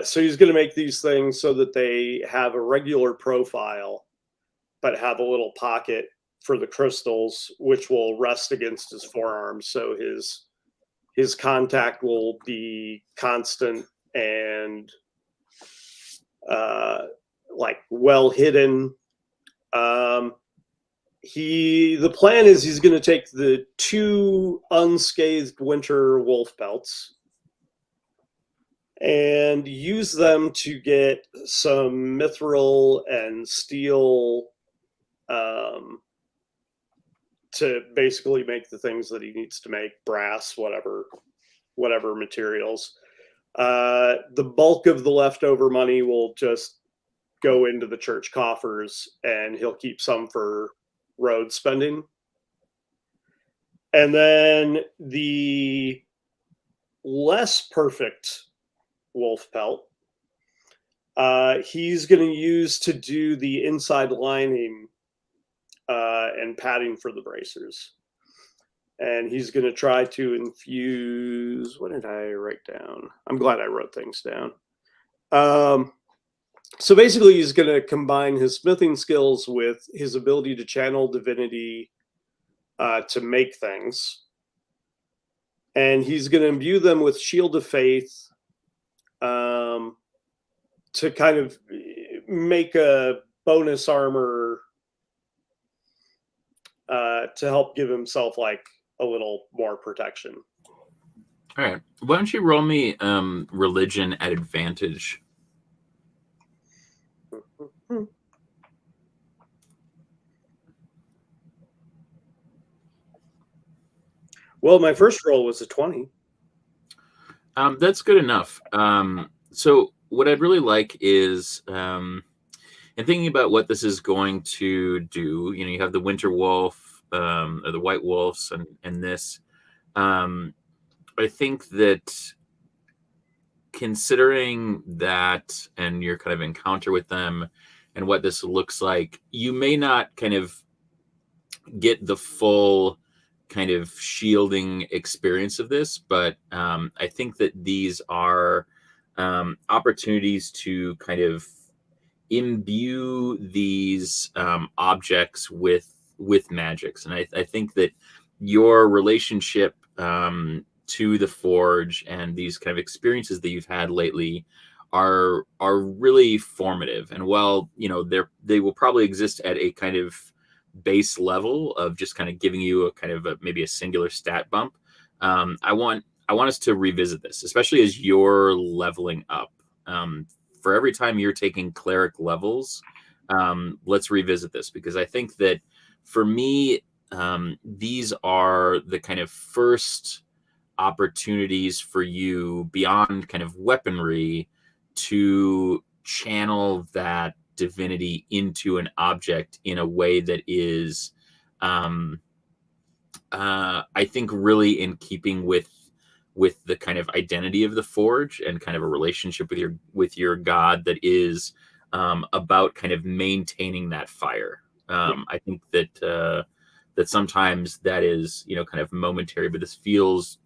So he's going to make these things so that they have a regular profile, but have a little pocket for the crystals, which will rest against his forearm. So his contact will be constant and like well hidden. The plan is he's going to take the 2 unscathed winter wolf pelts and use them to get some mithril and steel to basically make the things that he needs to make, brass, whatever materials. The bulk of the leftover money will just go into the church coffers, and he'll keep some for road spending. And then the less perfect wolf pelt, he's going to use to do the inside lining and padding for the bracers. And he's going to try to infuse, what did I write down? I'm glad I wrote things down. So basically he's going to combine his smithing skills with his ability to channel divinity to make things. And he's going to imbue them with Shield of Faith to kind of make a bonus armor to help give himself like a little more protection. All right. Why don't you roll me religion at advantage? Well, my first roll was a 20. That's good enough. So what I'd really like is, and thinking about what this is going to do, you have the winter wolf, or the white wolves, and this. I think that considering that and your kind of encounter with them and what this looks like, you may not kind of get the full kind of shielding experience of this, but I think that these are opportunities to kind of imbue these objects with magics. And I think that your relationship to the forge and these kind of experiences that you've had lately are really formative. And while they will probably exist at a kind of base level of just kind of giving you a kind of maybe a singular stat bump, I want us to revisit this, especially as you're leveling up. For every time you're taking cleric levels, let's revisit this, because I think that for me, these are the kind of first opportunities for you beyond kind of weaponry to channel that divinity into an object in a way that is, I think, really in keeping with the kind of identity of the forge and kind of a relationship with your god that is about kind of maintaining that fire. I think that sometimes that is kind of momentary, but this feels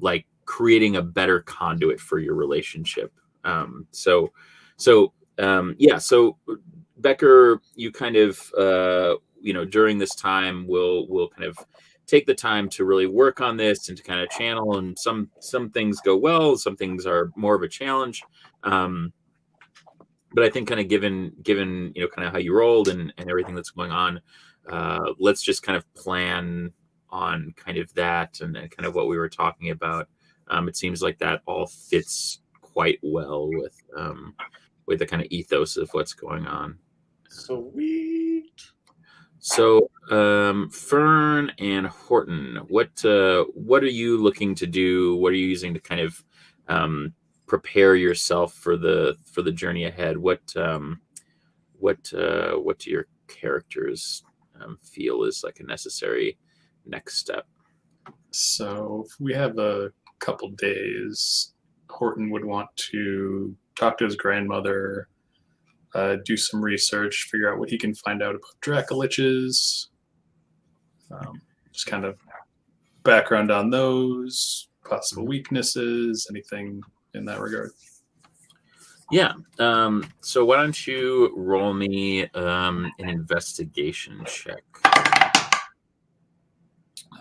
like creating a better conduit for your relationship. So Becker, you kind of during this time will kind of take the time to really work on this and to kind of channel, and some things go well, some things are more of a challenge. But I think kind of given kind of how you rolled and everything that's going on, let's just kind of plan on kind of that and kind of what we were talking about. It seems like that all fits quite well with the kind of ethos of what's going on. Sweet. So, Fern and Horton, what are you looking to do? What are you using to kind of prepare yourself for the journey ahead, what do your characters feel is like a necessary next step? So if we have a couple days, Horton would want to talk to his grandmother, do some research, figure out what he can find out about Dracoliches, just kind of background on those, possible weaknesses, anything in that regard. Yeah. So why don't you roll me an investigation check?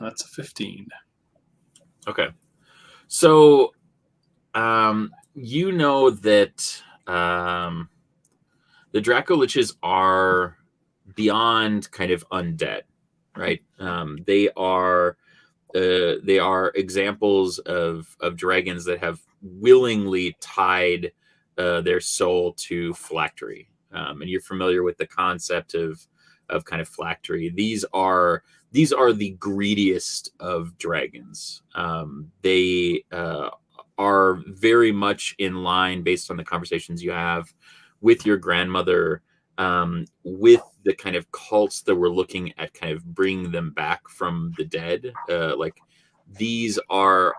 That's a 15. Okay. So you know that the Dracoliches are beyond kind of undead, right? They are examples of dragons that have willingly tied their soul to phylactery, and you're familiar with the concept of kind of phylactery. These are the greediest of dragons. They are very much in line, based on the conversations you have with your grandmother, with the kind of cults that were looking at kind of bringing them back from the dead. Like these are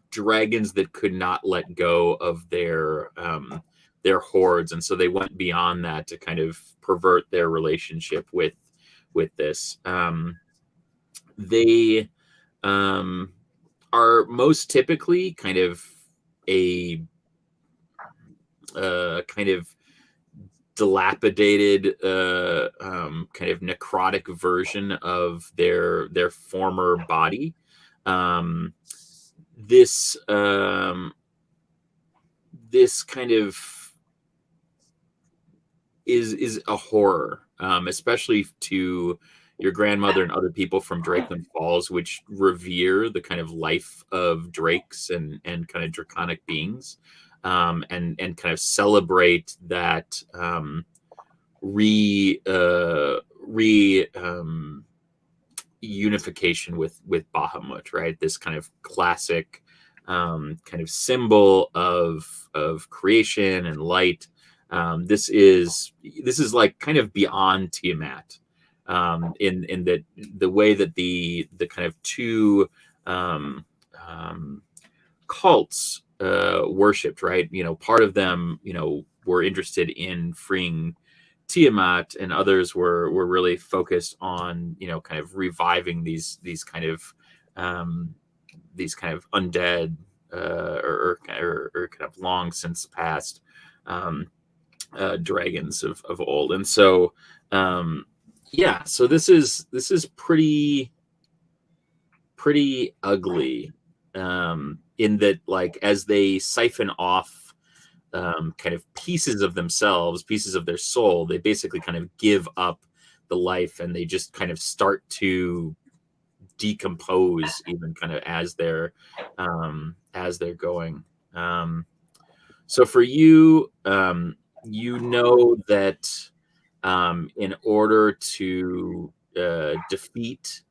dragons that could not let go of their hordes, and so they went beyond that to kind of pervert their relationship with this. They are most typically kind of a kind of dilapidated, kind of necrotic version of their former body. This kind of is a horror, especially to your grandmother and other people from Drakewind Falls, which revere the kind of life of drakes and kind of draconic beings, and kind of celebrate that unification with Bahamut, right? This kind of classic kind of symbol of creation and light. This is like kind of beyond Tiamat, in that the way that the kind of two cults worshipped, right? Part of them, were interested in freeing Tiamat, and others were really focused on, kind of reviving these kind of undead, or kind of long since past dragons of old. And so so this is pretty ugly, in that, like, as they siphon off kind of pieces of themselves, pieces of their soul, they basically kind of give up the life, and they just kind of start to decompose, even kind of as they're going. So for you, that in order to defeat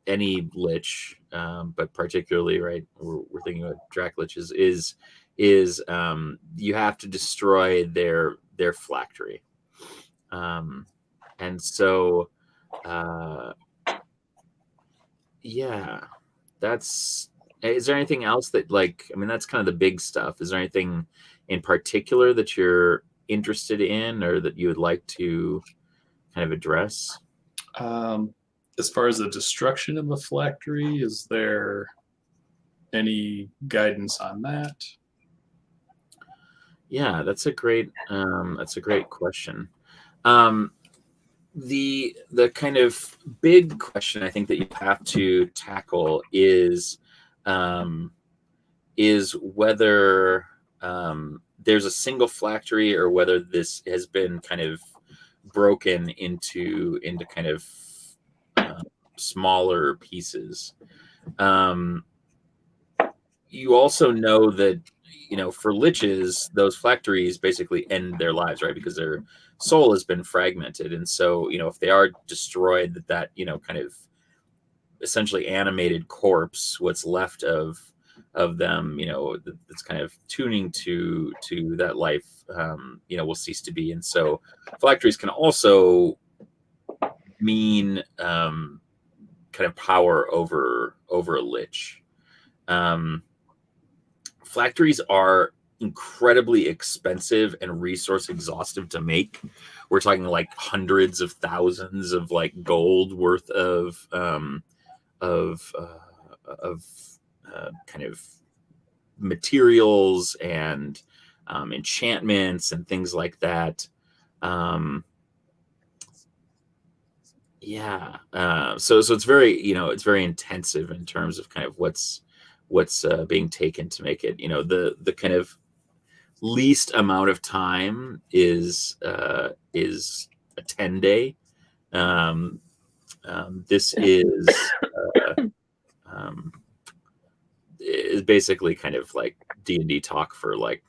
any lich, but particularly, right, we're thinking about Dracoliches, is you have to destroy their phylactery. And so is there anything else that, like, I mean, that's kind of the big stuff. Is there anything in particular that you're interested in, or that you would like to kind of address? As far as the destruction of the phylactery, is there any guidance on that? Yeah, that's a great question. The kind of big question I think that you have to tackle is whether there's a single phylactery, or whether this has been kind of broken into kind of smaller pieces. You also know that, for liches, those phylacteries basically end their lives, right? Because their soul has been fragmented. And so, if they are destroyed, that kind of essentially animated corpse, what's left of of them, that's kind of tuning to that life, will cease to be. And so phylacteries can also mean kind of power over a lich. Phylacteries are incredibly expensive and resource exhaustive to make. We're talking like hundreds of thousands of like gold worth of kind of materials and enchantments and things like that. So it's very, it's very intensive in terms of kind of what's being taken to make it. The kind of least amount of time is a 10-day. This is basically kind of like D&D talk for like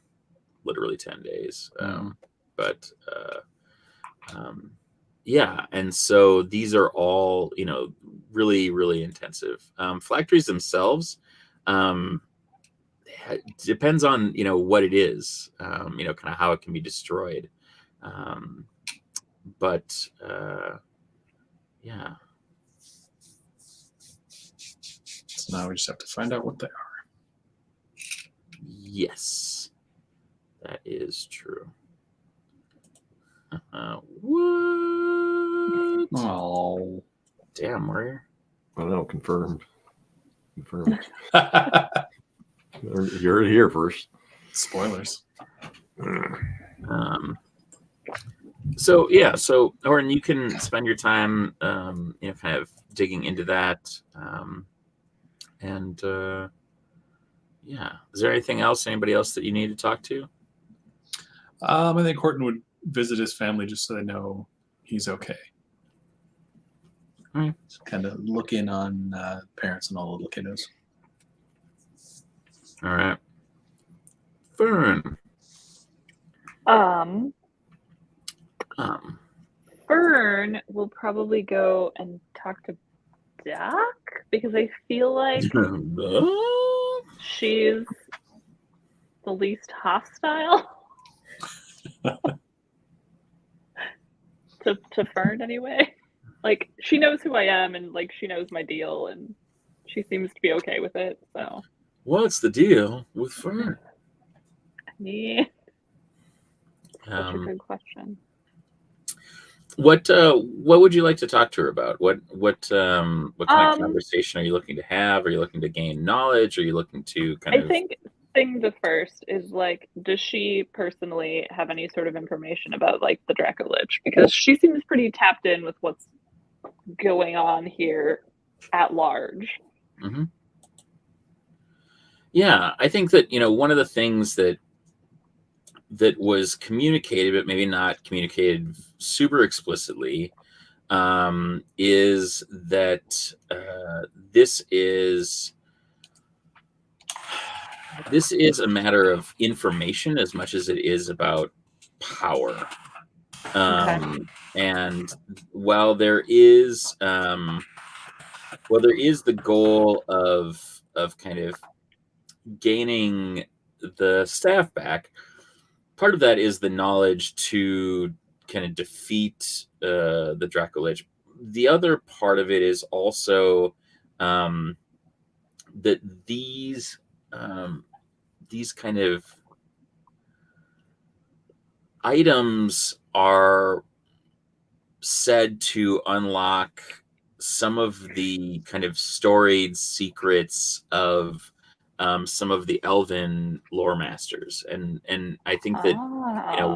literally 10 days. And so these are all, really, really intensive. Phylacteries themselves, depends on, what it is, kind of how it can be destroyed. So now we just have to find out what they are. Yes, that is true. What? Oh, Damn, where? I don't know. Confirmed. You heard it here first. spoilers. So Oren, you can spend your time, kind of digging into that. Is there anything else? Anybody else that you need to talk to? I think Horton would visit his family just so they know he's okay. All right. Kind of look in on parents and all the little kiddos. All right. Fern. Fern will probably go and talk to Doc because I feel like she's the least hostile to Fern anyway. Like, she knows who I am and like she knows my deal and she seems to be okay with it. So what's the deal with Fern? yeah, such a good question. What would you like to talk to her about? What kind of conversation are you looking to have? Are you looking to gain knowledge? Are you looking to I think thing the first is like, does she personally have any sort of information about like the Dracolich? Because she seems pretty tapped in with what's going on here at large. Mm-hmm. Yeah, I think that one of the things that was communicated, but maybe not communicated super explicitly, is that this is a matter of information as much as it is about power. And while there is the goal of kind of gaining the staff back, part of that is the knowledge to kind of defeat the Dracolich. The other part of it is also that these kind of items are said to unlock some of the kind of storied secrets of some of the elven lore masters, and I think that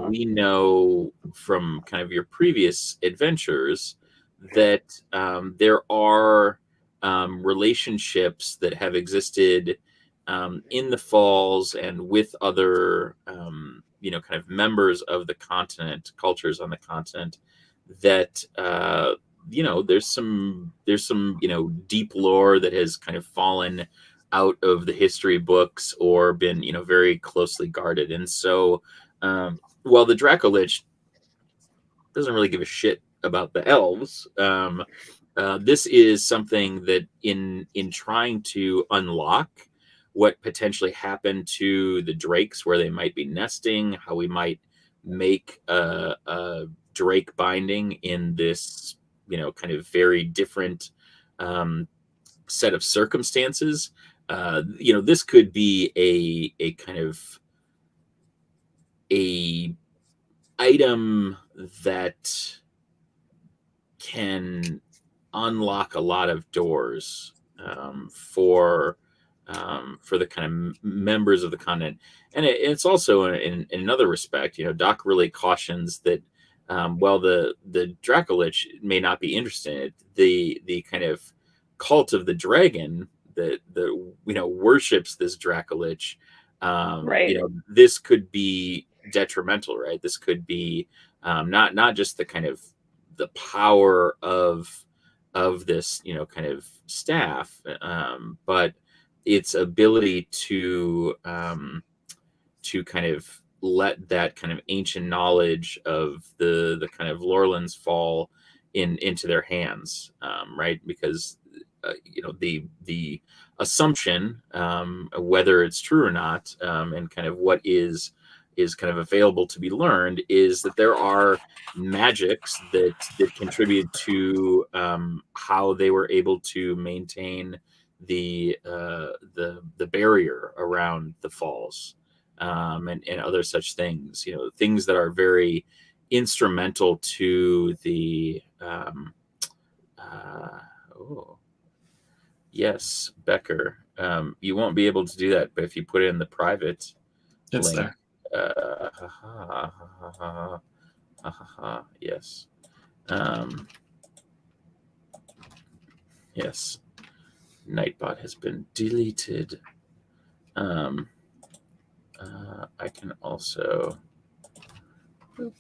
we know from kind of your previous adventures that there are relationships that have existed in the Falls and with other kind of members of the continent, cultures on the continent, that there's some deep lore that has kind of fallen out of the history books or been very closely guarded. And so while the Dracolich doesn't really give a shit about the elves, this is something that in trying to unlock what potentially happened to the drakes, where they might be nesting, how we might make a drake binding in this, kind of very different set of circumstances. This could be a kind of a item that can unlock a lot of doors for the kind of members of the continent. And it's also in another respect, Doc really cautions that while the Dracolich may not be interested, the kind of cult of the dragon that worships this Dracolich, Right. this could be detrimental, right? This could be not just the kind of the power of this, kind of staff, but its ability to kind of let that kind of ancient knowledge of the kind of Lorlands fall into their hands, right? Because the assumption, whether it's true or not, and kind of what is kind of available to be learned, is that there are magics that contribute to how they were able to maintain the barrier around the falls, and other such things. Things that are very instrumental to the yes, Becker. You won't be able to do that, but if you put it in the private It's link, there. yes. Yes. Nightbot has been deleted. I can also. Boop.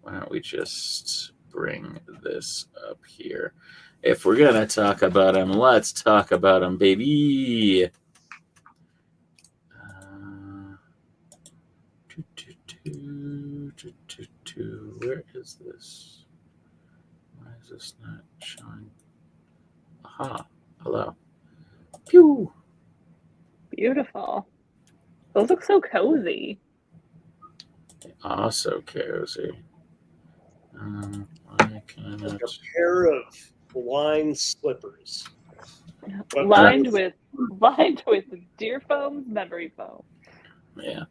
Why don't we just bring this up here? If we're gonna talk about them, let's talk about them, baby. Where is this? Why is this not showing? Aha! Hello. Pew. Beautiful. Those look so cozy. Also cozy. Why can I Like not? a pair of blind slippers. But Lined with deer foam, memory foam. Yeah.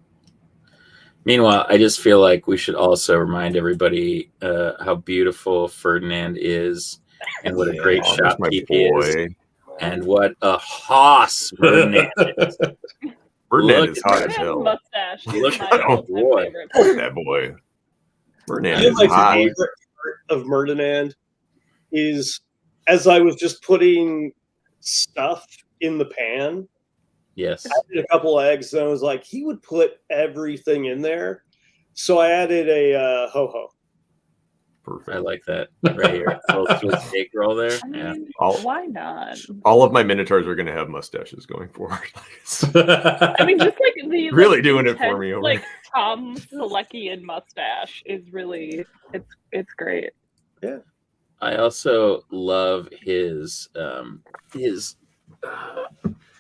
Meanwhile, I just feel like we should also remind everybody how beautiful Ferdinand is, and what a great Oh, there's my shopkeep he is, boy. and what a hoss Ferdinand is. Ferdinand Look is at hot that. as Ferdinand's hell. mustache is Look my at that all-time boy. favorite. Look at that boy. Ferdinand You is know, my hot. favorite part of Merdinand is, as I was just putting stuff in the pan, Yes. I added a couple eggs, and I was like, he would put everything in there. So I added a ho-ho. Perfect. I like that right here. Little Swiss cake roll there. I Yeah. mean, All- why not? All of my minotaurs are going to have mustaches going forward. I mean, just like the Really doing it for intense, me over like Tom Seleckian mustache is really it's great. I also love his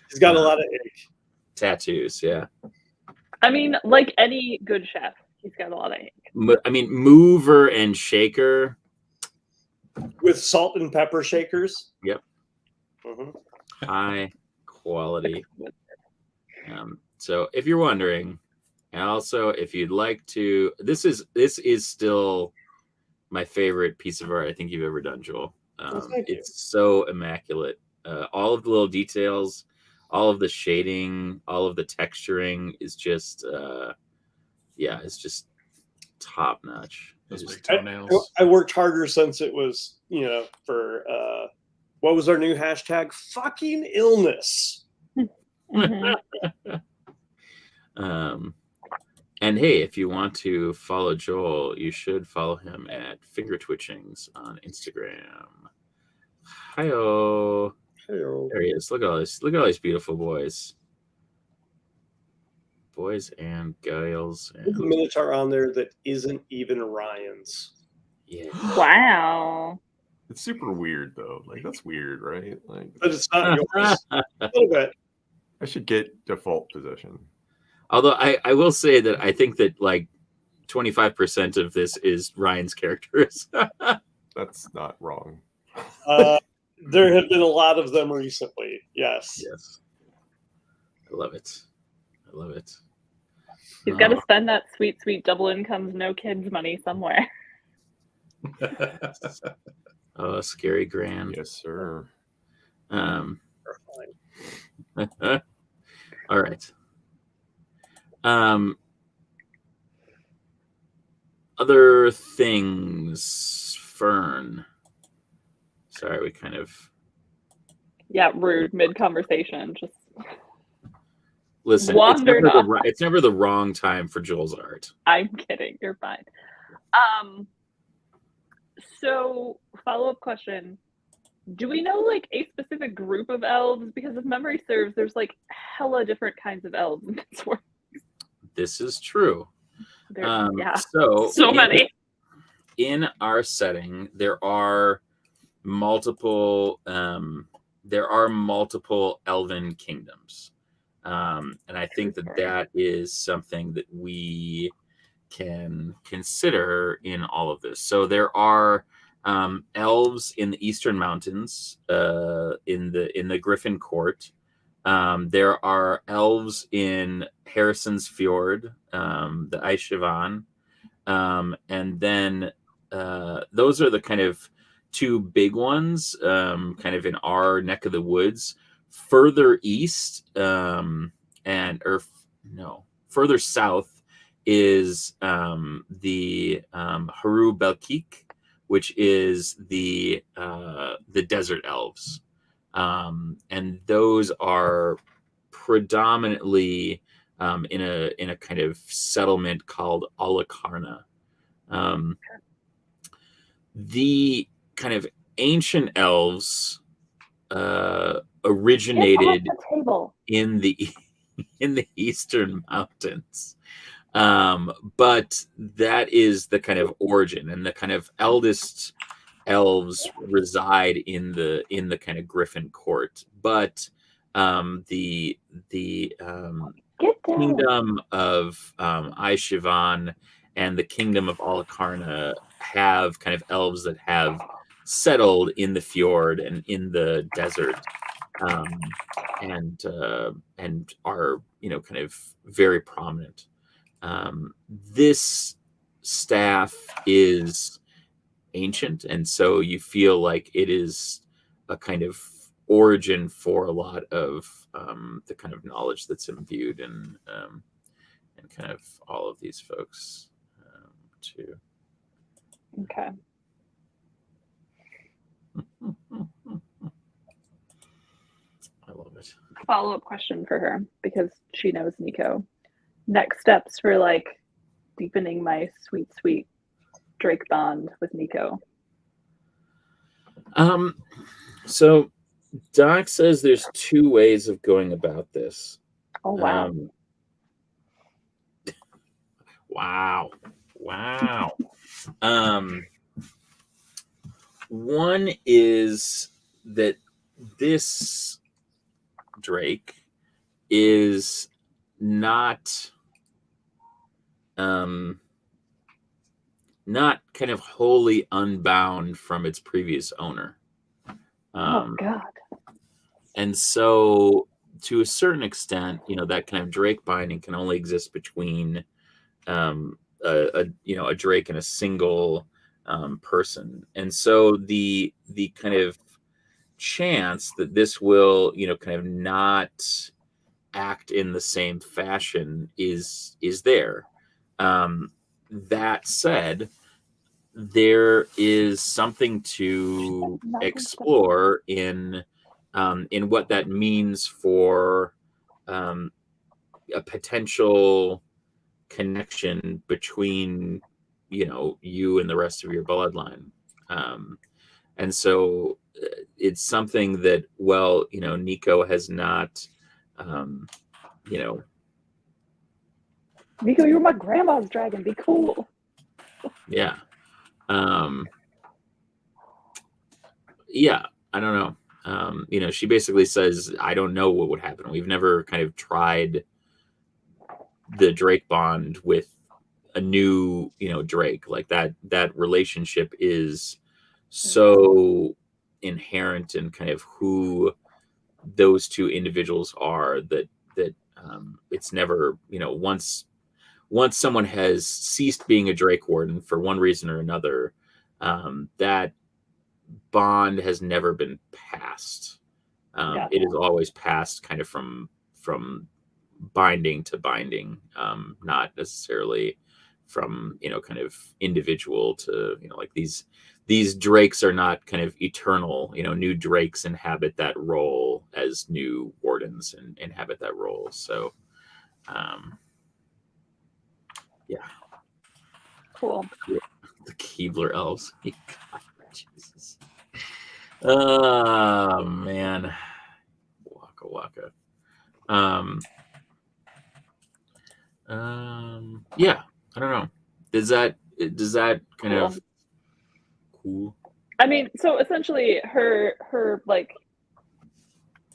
He's got a lot of ink. tattoos. Yeah. I mean, like any good chef, he's got a lot of ink. I mean, mover and shaker. With salt and pepper shakers. Yep. Mhm. High quality. So if you're wondering, and also if you'd like to, this is still my favorite piece of art I think you've ever done, Joel. Thank you. It's so immaculate. All of the little details, all of the shading, all of the texturing is just, it's just top notch. Those big toenails. I worked harder since it was, for what was our new hashtag? Fucking illness. Mhm. And hey, if you want to follow Joel, you should follow him at Finger Twitchings on Instagram. Hi-oh. Hello. There he is. Look at all this. Look at all these beautiful boys. Boys and girls. There's a And Minotaur on there that isn't even Ryan's. yeah. Wow. It's super weird though. Like that's weird, right? Like But it's not yours. A little bit. I should get default possession. Although I will say that I think that like 25% of this is Ryan's characters. That's not wrong. There have been a lot of them recently. Yes. Yes. I love it. I love it. He's got to spend that sweet, sweet double incomes, no kids money somewhere. Oh, scary grand. Yes, sir. All right. Other things, Fern. Sorry, we kind of Yeah, rude mid conversation. Just listen. Wandered off. It's never the wrong time for Joel's art. I'm kidding. You're fine. So follow-up question. Do we know like a specific group of elves? Because if memory serves, there's like hella different kinds of elves in this world. This is true. Yeah. So Many. In our setting, there are multiple elven kingdoms, and I think that is something that we can consider in all of this. So there are elves in the Eastern Mountains, in the Griffin Court. There are elves in Harrison's Fjord, the Aishivan, and then those are the kind of two big ones, kind of in our neck of the woods. Further east, further south is the Haru Belkik, which is the desert elves, and those are predominantly in a kind of settlement called Alakarna. The kind of ancient elves originated in the Eastern Mountains. But that is the kind of origin, and the kind of eldest elves reside in the kind of Griffin Court. But the kingdom of Aishivan and the kingdom of Alakarna have kind of elves that have settled in the fjord and in the desert, and are kind of very prominent. This staff is ancient, and so you feel like it is a kind of origin for a lot of the kind of knowledge that's imbued in and kind of all of these folks too. Okay. I love it. Follow-up question for her, because she knows Nico. Next steps for like deepening my sweet, sweet Drake bond with Nico. So Doc says there's two ways of going about this. Oh wow. Wow. One is that this Drake is not kind of wholly unbound from its previous owner. Oh God. And so to a certain extent, that kind of Drake binding can only exist between a Drake and a single person. And so the kind of chance that this will, kind of not act in the same fashion is there. That said, there is something to explore in what that means for a potential connection between you and the rest of your bloodline, and so it's something that Nico has not Nico, you were my grandma's dragon. Be cool. Yeah. yeah, I don't know. She basically says, I don't know what would happen. We've never kind of tried the Drake bond with a new, Drake. Like that relationship is so inherent in kind of who those two individuals are that it's never, once someone has ceased being a Drake warden for one reason or another, that bond has never been passed. It is always passed kind of from binding to binding, not necessarily from kind of individual to like these Drakes are not kind of eternal. New Drakes inhabit that role as new wardens and inhabit that role. So yeah, Cool. the Keebler elves. God, Jesus. Oh man, Wocka Wocka. Yeah, I don't know. Does that kind Cool. of cool? I mean, so essentially, her like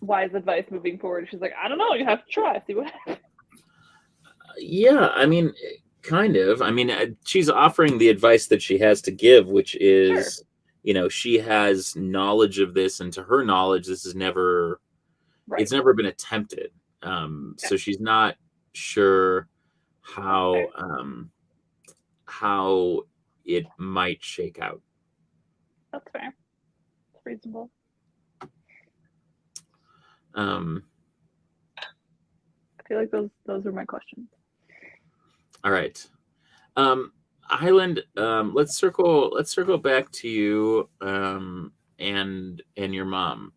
wise advice moving forward. She's like, I don't know. You have to try. See what happens. Yeah, I mean, kind of. I mean, she's offering the advice that she has to give, which is, she has knowledge of this, and to her knowledge, this is never, Right. it's never been attempted. So she's not sure how how it might shake out. That's fair. It's reasonable. Um, I feel like those are my questions. all right. Highland, let's circle back to you and your mom.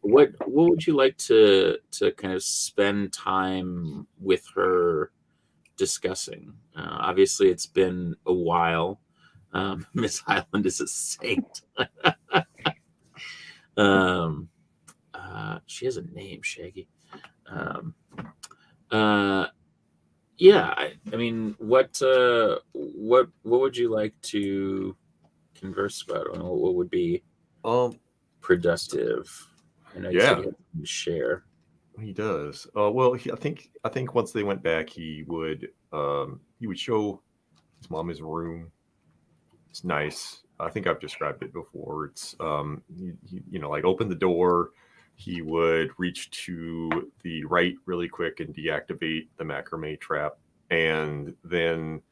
What would you like to kind of spend time with her discussing? Obviously it's been a while. Miss Highland is a saint. She has a name, Shaggy. Yeah, I mean, what would you like to converse about? I don't know, what would be productive? I know you said you had something to share. He does. Well, I think once they went back, he would show his mom his room. It's nice. I think I've described it before. It's like open the door. He would reach to the right really quick and deactivate the macrame trap, and then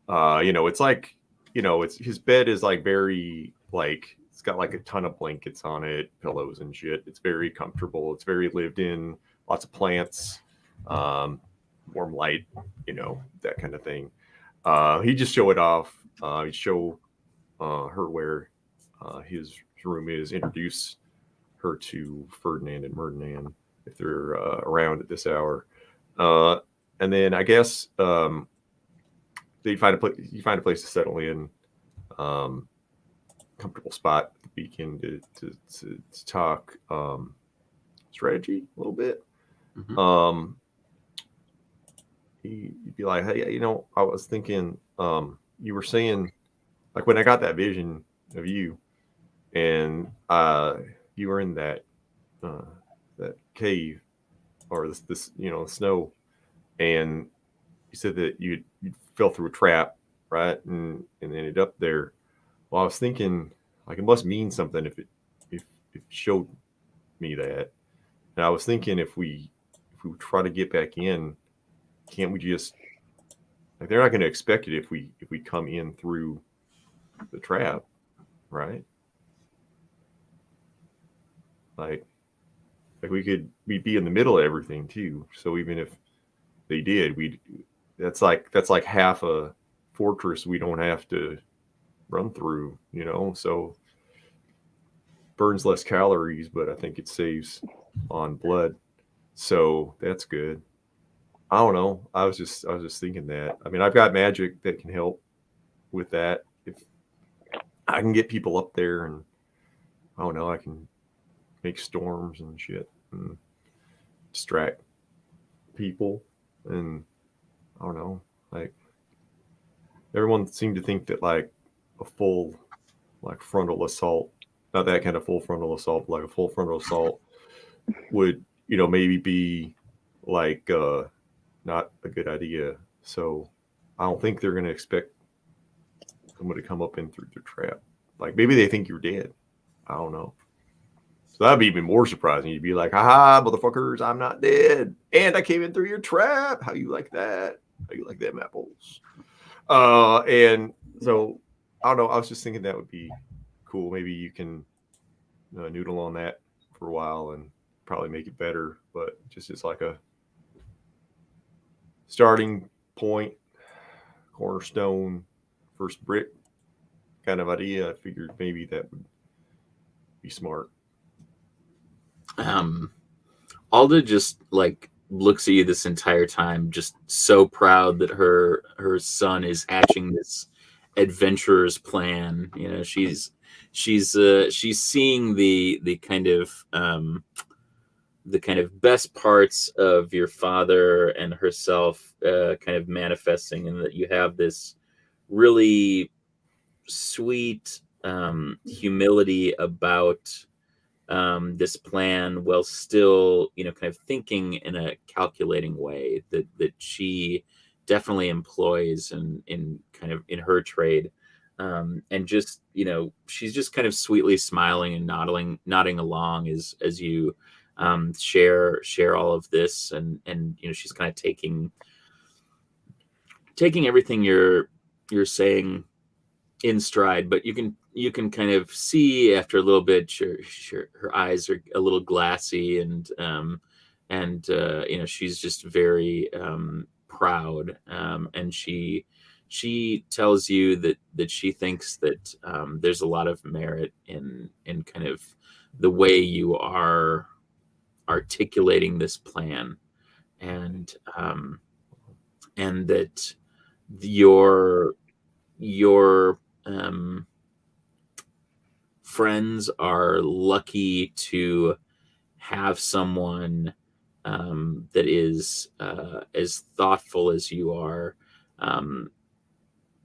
it's like it's his bed is like very like it's got like a ton of blankets on it, pillows and shit. It's very comfortable. It's very lived in. Lots of plants, warm light, that kind of thing. He'd just show it off. He'd show her where his room is, introduce her to Ferdinand and Merdinand if they're around at this hour. And then I guess you find a place to settle in, comfortable spot to begin to talk strategy a little bit. Mm-hmm. He'd be like, hey, I was thinking, you were saying, like when I got that vision of you, and you were in that cave or this snow, and you said that you fell through a trap, right, and ended up there. Well, I was thinking, like, it must mean something if it showed me that. And I was thinking, if we try to get back in, can't we just, like, they're not going to expect it if we come in through the trap, right? Like we'd be in the middle of everything too. So even if they did, that's like half a fortress we don't have to run through, so burns less calories, but I think it saves on blood. So that's good. I don't know. I was just thinking that. I mean, I've got magic that can help with that. If I can get people up there, and I don't know, I can make storms and shit and distract people, and I don't know, like everyone seemed to think that like a full like frontal assault not that kind of full frontal assault, but like a full frontal assault would, maybe be like not a good idea. So I don't think they're going to expect someone to come up in through their trap. Like maybe they think you're dead. I don't know. So that'd be even more surprising. You'd be like, haha, motherfuckers, I'm not dead. And I came in through your trap. How you like that? How you like them apples? And so I don't know. I was just thinking that would be cool. Maybe you can noodle on that for a while and probably make it better. But just as like a starting point, cornerstone, first brick kind of idea, I figured maybe that would be smart. Alda just like looks at you this entire time, just so proud that her son is hatching this adventurer's plan. She's seeing the kind of best parts of your father and herself kind of manifesting, and that you have this really sweet humility about this plan, while still kind of thinking in a calculating way that she definitely employs in kind of in her trade, and just she's just kind of sweetly smiling and nodding along as you share all of this, and she's kind of taking everything you're saying in stride. But you can kind of see after a little bit her eyes are a little glassy, and she's just very proud, and she tells you that she thinks that there's a lot of merit in kind of the way you are articulating this plan, and that your friends are lucky to have someone that is as thoughtful as you are,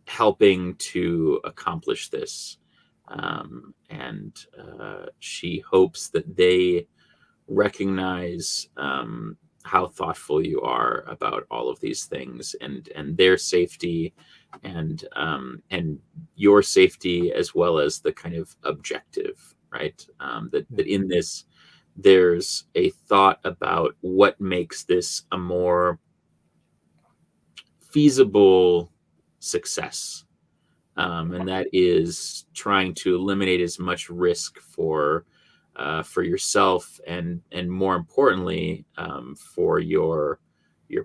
helping to accomplish this, and she hopes that they recognize how thoughtful you are about all of these things, and their safety, and your safety, as well as the kind of objective, right? That in this there's a thought about what makes this a more feasible success, and that is trying to eliminate as much risk for yourself, and more importantly, for your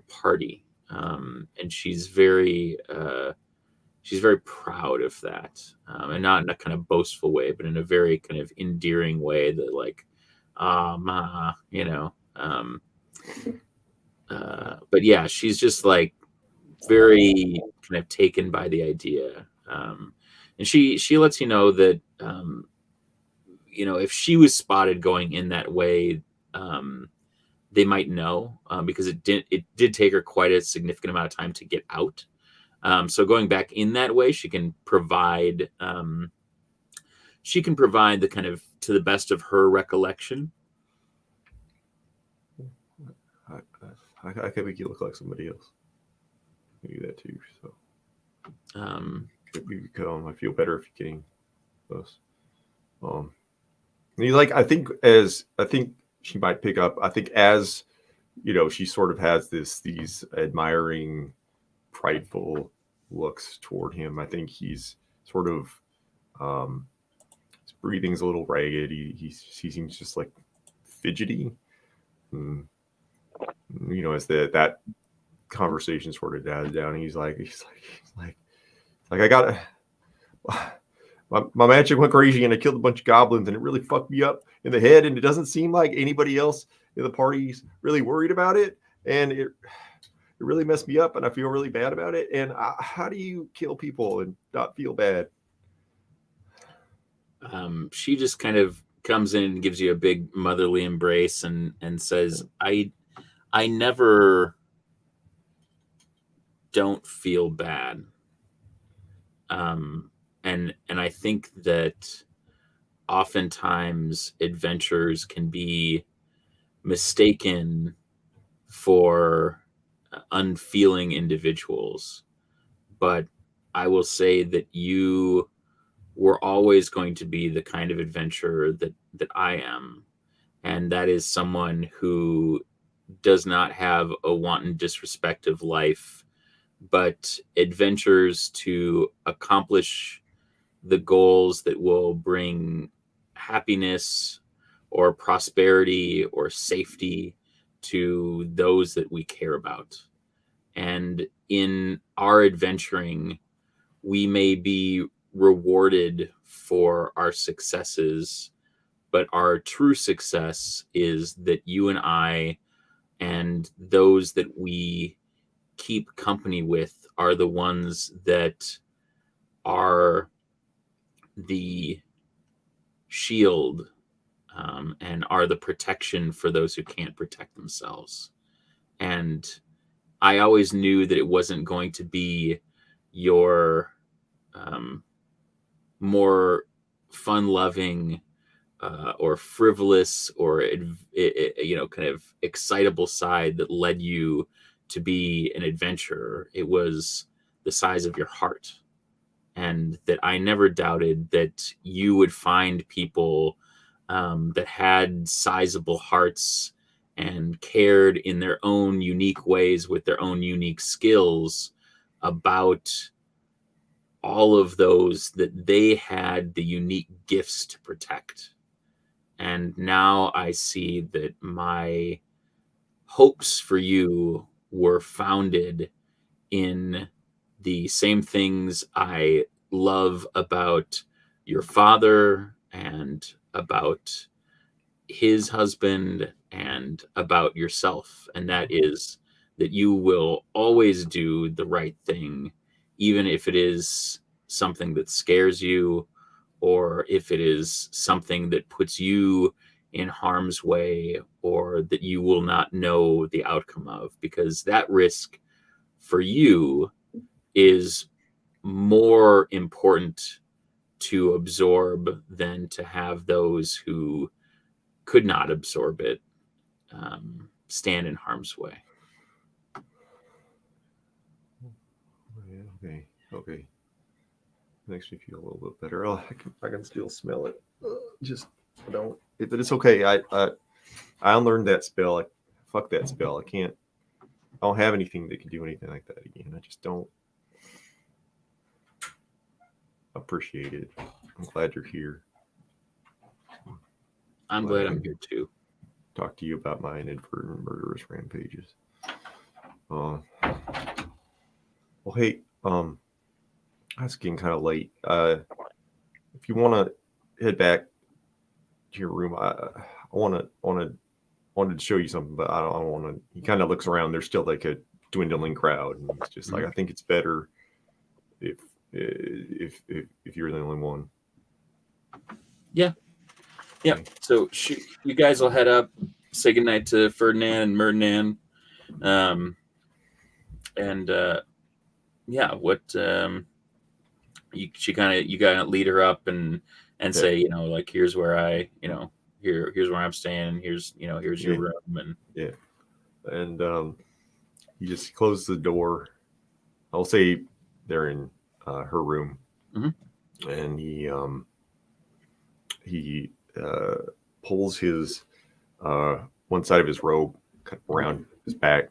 party. And she's very proud of that, and not in a kind of boastful way, but in a very kind of endearing way, that like, ma, but yeah, she's just like very kind of taken by the idea, and she lets you know that if she was spotted going in that way, they might know, because it did take her quite a significant amount of time to get out. So going back in that way, she can provide the kind of, to the best of her recollection. I could make you look like somebody else. I do that too. So I feel better if you're getting close. I think she might pick up. I think as she sort of has these admiring, prideful looks toward him. I think he's sort of his breathing's a little ragged. He seems just like fidgety. As that conversation sort of dies down, he's like I got my magic went crazy and I killed a bunch of goblins and it really fucked me up in the head, and it doesn't seem like anybody else in the party's really worried about it, and it really messed me up and I feel really bad about it. And how do you kill people and not feel bad? She just kind of comes in and gives you a big motherly embrace, and says, I never don't feel bad. And I think that oftentimes adventures can be mistaken for unfeeling individuals. But I will say that you were always going to be the kind of adventurer that I am. And that is someone who does not have a wanton disrespect of life, but adventures to accomplish the goals that will bring happiness or prosperity or safety to those that we care about. And in our adventuring, we may be rewarded for our successes, but our true success is that you and I and those that we keep company with are the ones that are the shield, and are the protection for those who can't protect themselves. And I always knew that it wasn't going to be your more fun-loving or frivolous or kind of excitable side that led you to be an adventurer. It was the size of your heart, and that I never doubted that you would find people that had sizable hearts and cared in their own unique ways with their own unique skills about all of those that they had the unique gifts to protect. And now I see that my hopes for you were founded in the same things I love about your father and about his husband and about yourself. And that is that you will always do the right thing, even if it is something that scares you, or if it is something that puts you in harm's way, or that you will not know the outcome of, because that risk for you is more important to absorb than to have those who could not absorb it stand in harm's way. Okay. Makes me feel a little bit better. Oh, I can still smell it. Just don't. But it's okay. I unlearned that spell. Fuck that spell. I don't have anything that can do anything like that again. I just don't appreciate it. I'm glad you're here. I'm glad I'm here too. Talk to you about my inadvertent murderous rampages. Well, hey, it's getting kind of late. If you want to head back to your room, I wanted to show you something, but I don't want to. He kind of looks around. There's still like a dwindling crowd, and it's just like I think it's better if you're the only one. Yeah. So you guys will head up, say goodnight to Ferdinand and Merdinand, you kind of lead her up and say, like, here's where here's where I'm staying, here's your room, and he just closes the door. I'll say they're in her room, and he pulls his one side of his robe around his back,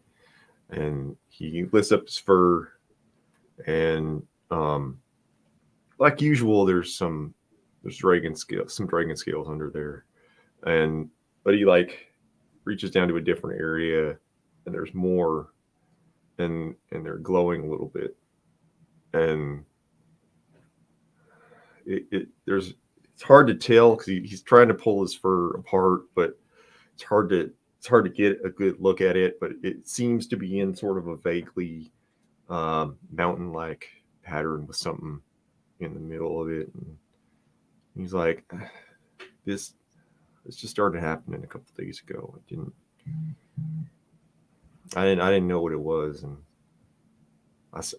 and he lifts up his fur, and like usual, there's some dragon scales under there, but he like reaches down to a different area, and there's more, and they're glowing a little bit, and it's hard to tell because he's trying to pull his fur apart, but it's hard to get a good look at it. But it seems to be in sort of a vaguely mountain-like pattern with something in the middle of it. And he's like, this just started happening a couple of days ago. I didn't know what it was, and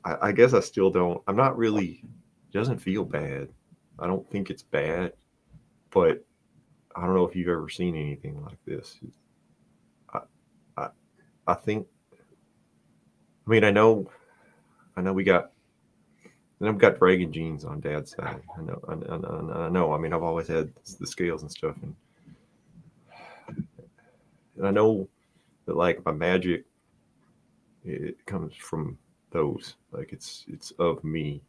I guess I still don't. I'm not really. It doesn't feel bad. I don't think it's bad. but I don't know if you've ever seen anything like this. I think. I mean, I know we got. And I've got dragon genes on Dad's side. I know. I mean, I've always had the scales and stuff, and I know that like my magic, it comes from those. Like it's of me.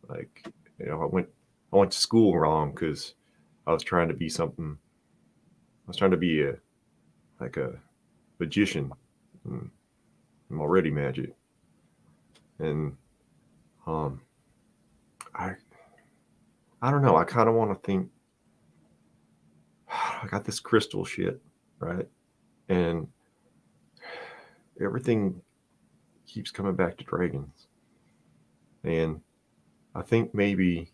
Like I went to school wrong because I was trying to be something. I was trying to be a magician. I'm already magic, and I don't know. I kind of want to think. I got this crystal shit, right? And everything keeps coming back to dragons. And I think maybe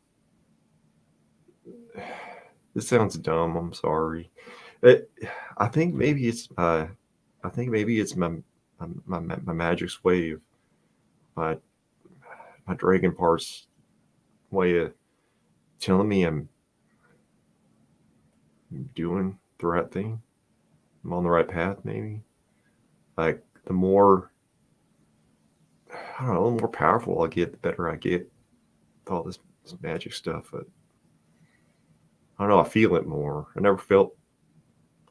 this sounds dumb. I'm sorry. I think maybe it's my magic's way of my dragon part's way of telling me I'm doing the right thing. I'm on the right path, maybe. Like the more, I don't know, the more powerful I get, the better I get with all this magic stuff. But I don't know, I feel it more. I never felt,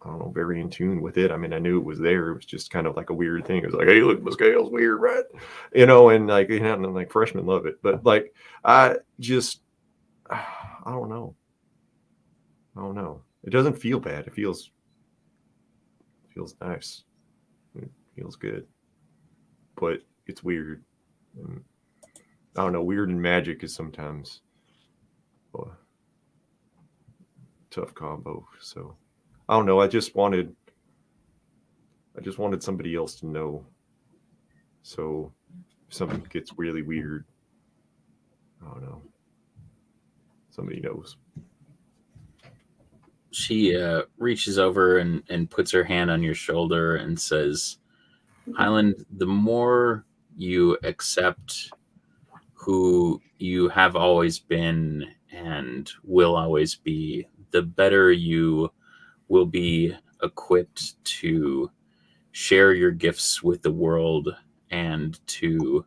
I don't know, very in tune with it. I mean, I knew it was there. It was just kind of like a weird thing. It was like, hey, look, my scale's weird, right? And like, and like freshmen love it. But like, I don't know. It doesn't feel bad. It feels nice. It feels good. But it's weird. And I don't know. Weird and magic is sometimes a tough combo. So I don't know. I just wanted somebody else to know. So if something gets really weird, I don't know. Somebody knows. She reaches over and puts her hand on your shoulder and says, Highland, the more you accept who you have always been and will always be, the better you will be equipped to share your gifts with the world and to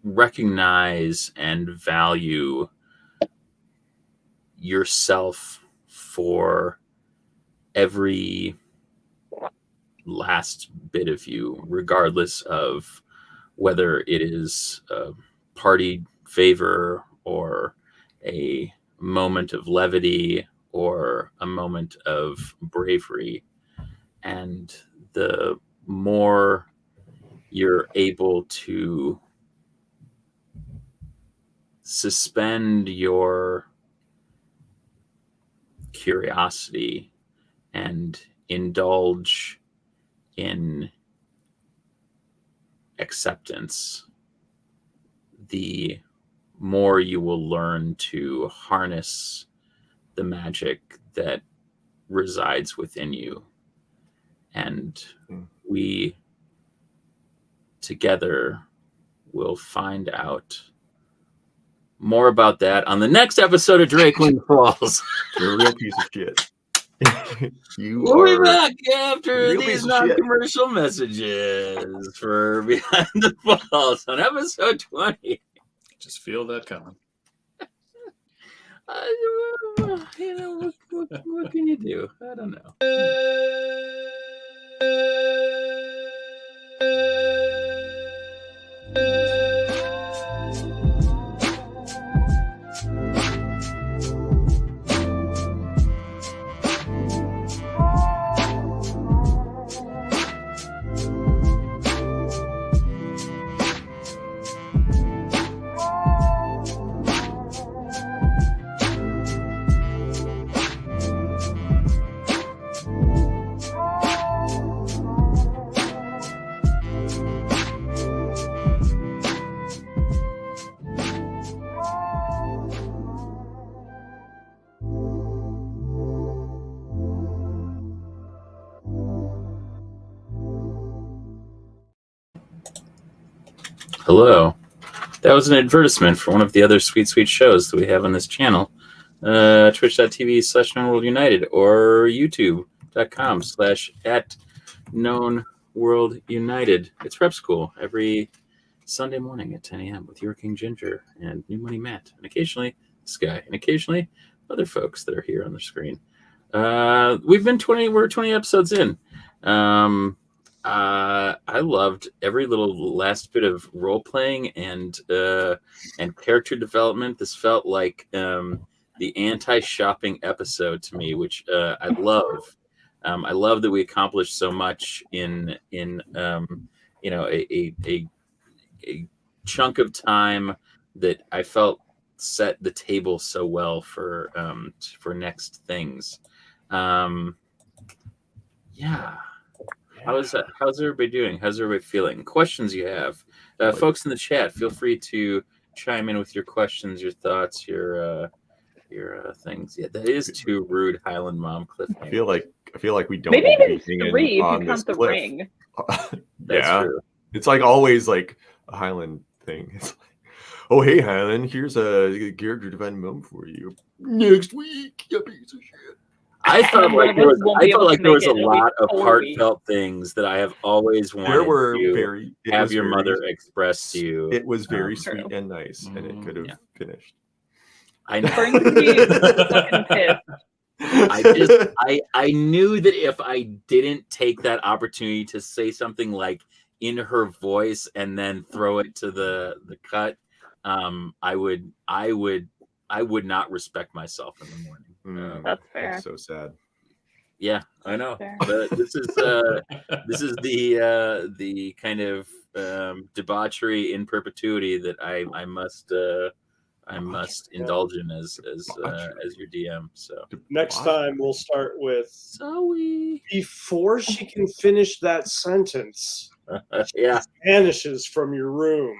recognize and value yourself for every last bit of you, regardless of whether it is a party favor or a moment of levity or a moment of bravery. And the more you're able to suspend your curiosity and indulge in acceptance, the more you will learn to harness the magic that resides within you. And we together will find out more about that on the next episode of Drakewind Falls. You're a real piece of shit. We'll be back after these non-commercial messages for Behind the Falls on episode 20. Just feel that coming. What can you do? I don't know. Hello. That was an advertisement for one of the other sweet shows that we have on this channel. Twitch.tv/KnownWorldUnited or YouTube.com/@KnownWorldUnited. It's Prep School every Sunday morning at 10 a.m. with your King Ginger and New Money Matt, and occasionally this guy, and occasionally other folks that are here on the screen. We're 20 episodes in. I loved every little last bit of role playing and character development. This felt like the anti-shopping episode to me, which I love. I love that we accomplished so much in a chunk of time that I felt set the table so well for next things. Yeah. How's everybody doing? How's everybody feeling? Questions you have, folks in the chat, feel free to chime in with your questions, your thoughts, your things. Yeah, that is too rude, Highland Mom cliffhanger. I feel like we don't Maybe need to even be hanging 3 if on you this count the cliff. ring. That's true. It's like always like a Highland thing. It's like, oh hey Highland, here's a character development moment for you next week. You piece of shit. I felt one like of there us was, won't be able to there was make a it. It'll be lot of 4 weeks. heartfelt things that I have always wanted There were to have your mother express to you. It was very True. sweet and nice, and it could have finished. I know. Fern could be fucking pissed. I knew that if I didn't take that opportunity to say something like in her voice and then throw it to the cut, I would not respect myself in the morning. That's fair. That's so sad. Yeah, I know. Fair. But this is the kind of debauchery in perpetuity that I must indulge in as your DM. So Next time we'll start with Zoe. Before she can finish that sentence, Yeah, vanishes from your room.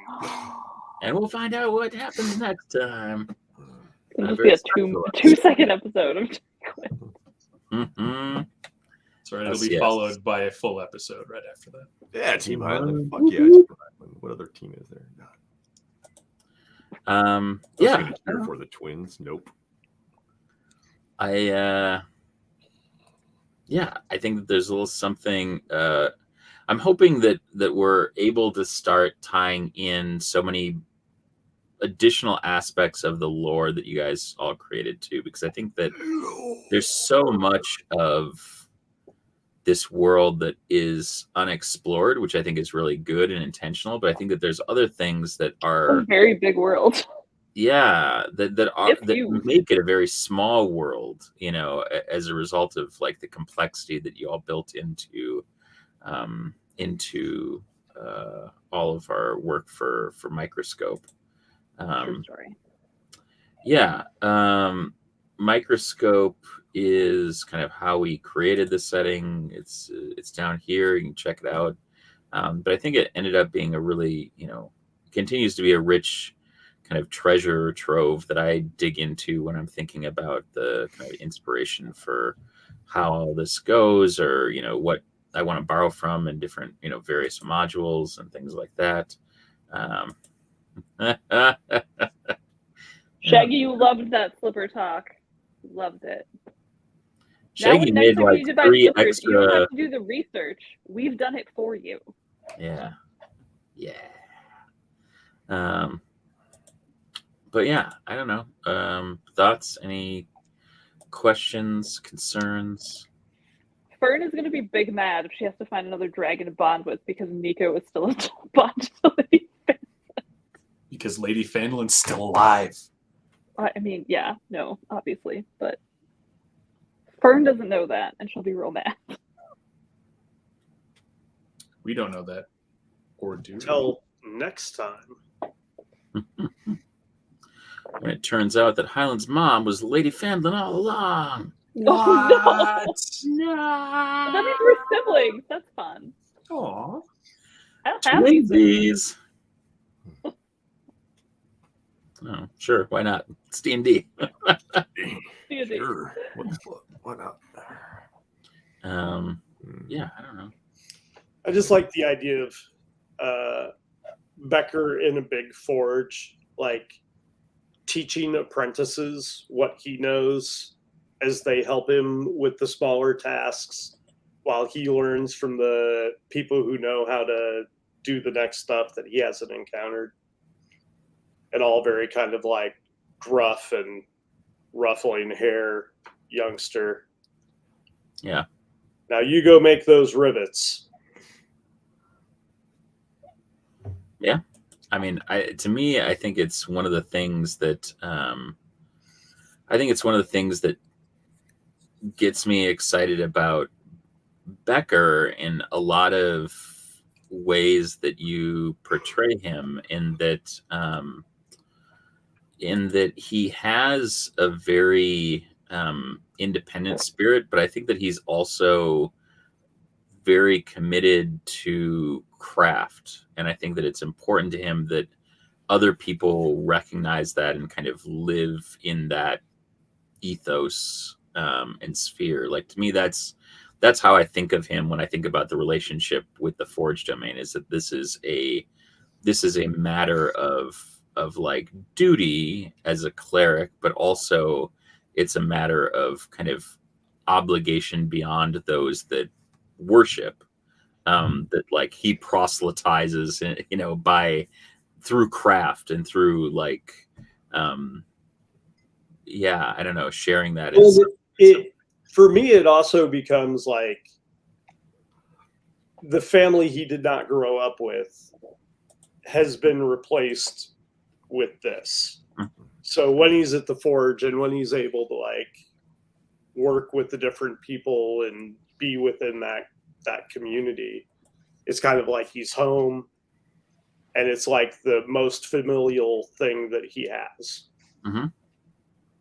and we'll find out what happens next time. It'll just be a 2-second episode of Mm-hmm. That's right. It'll be Yes. followed by a full episode right after that. Yeah, Team Highland. Fuck yeah, Team Highland. What other team is there? God. Yeah. Here for the twins. Nope. I think that there's a little something. I'm hoping that we're able to start tying in so many additional aspects of the lore that you guys all created too, because I think that there's so much of this world that is unexplored, which I think is really good and intentional. But I think that there's other things that are a very big world. Yeah, that huge. make it a very small world, as a result of like the complexity that you all built into all of our work for Microscope. True story. Yeah, Microscope is kind of how we created the setting. It's down here. You can check it out. But I think it ended up being a really, continues to be a rich kind of treasure trove that I dig into when I'm thinking about the kind of inspiration for how all this goes, or what I want to borrow from in different various modules and things like that. Shaggy, you loved that slipper talk. Loved it. Shaggy now, made next time like you need to buy 3 slippers, you don't extra. have to do the research. We've done it for you. Yeah. But yeah, I don't know. Thoughts? Any questions? Concerns? Fern is going to be big mad if she has to find another dragon to bond with because Nico is still a bond. Because Lady Fanlin's still alive. I mean, yeah, no, obviously, but Fern doesn't know that, and she'll be real mad. We don't know that. Or do we? Till next time. When it turns out that Highland's mom was Lady Fanlin all along. Oh, No. that means we're siblings. That's fun. Aw. I don't have these things. Twinsies. Oh, sure. Why not? It's D&D. D&D. Sure. What the fuck? Why not? Yeah, I don't know. I just like the idea of Becker in a big forge, like teaching apprentices what he knows as they help him with the smaller tasks while he learns from the people who know how to do the next stuff that he hasn't encountered. And all very kind of like gruff and ruffling hair youngster. Yeah. Now you go make those rivets. Yeah. I mean, to me, I think it's one of the things that gets me excited about Becker in a lot of ways that you portray him, in that he has a very independent spirit, but I think that he's also very committed to craft, and I think that it's important to him that other people recognize that and kind of live in that ethos and sphere. Like, to me, that's how I think of him when I think about the relationship with the Forge domain, is that this is a matter of like duty as a cleric, but also it's a matter of kind of obligation beyond those that worship, that like he proselytizes, you know, through craft and through like yeah, I don't know, sharing that. Well, for me, it also becomes like the family he did not grow up with has been replaced with this. Mm-hmm. So when he's at the Forge and when he's able to like work with the different people and be within that community, it's kind of like he's home, and it's like the most familial thing that he has. Mm-hmm.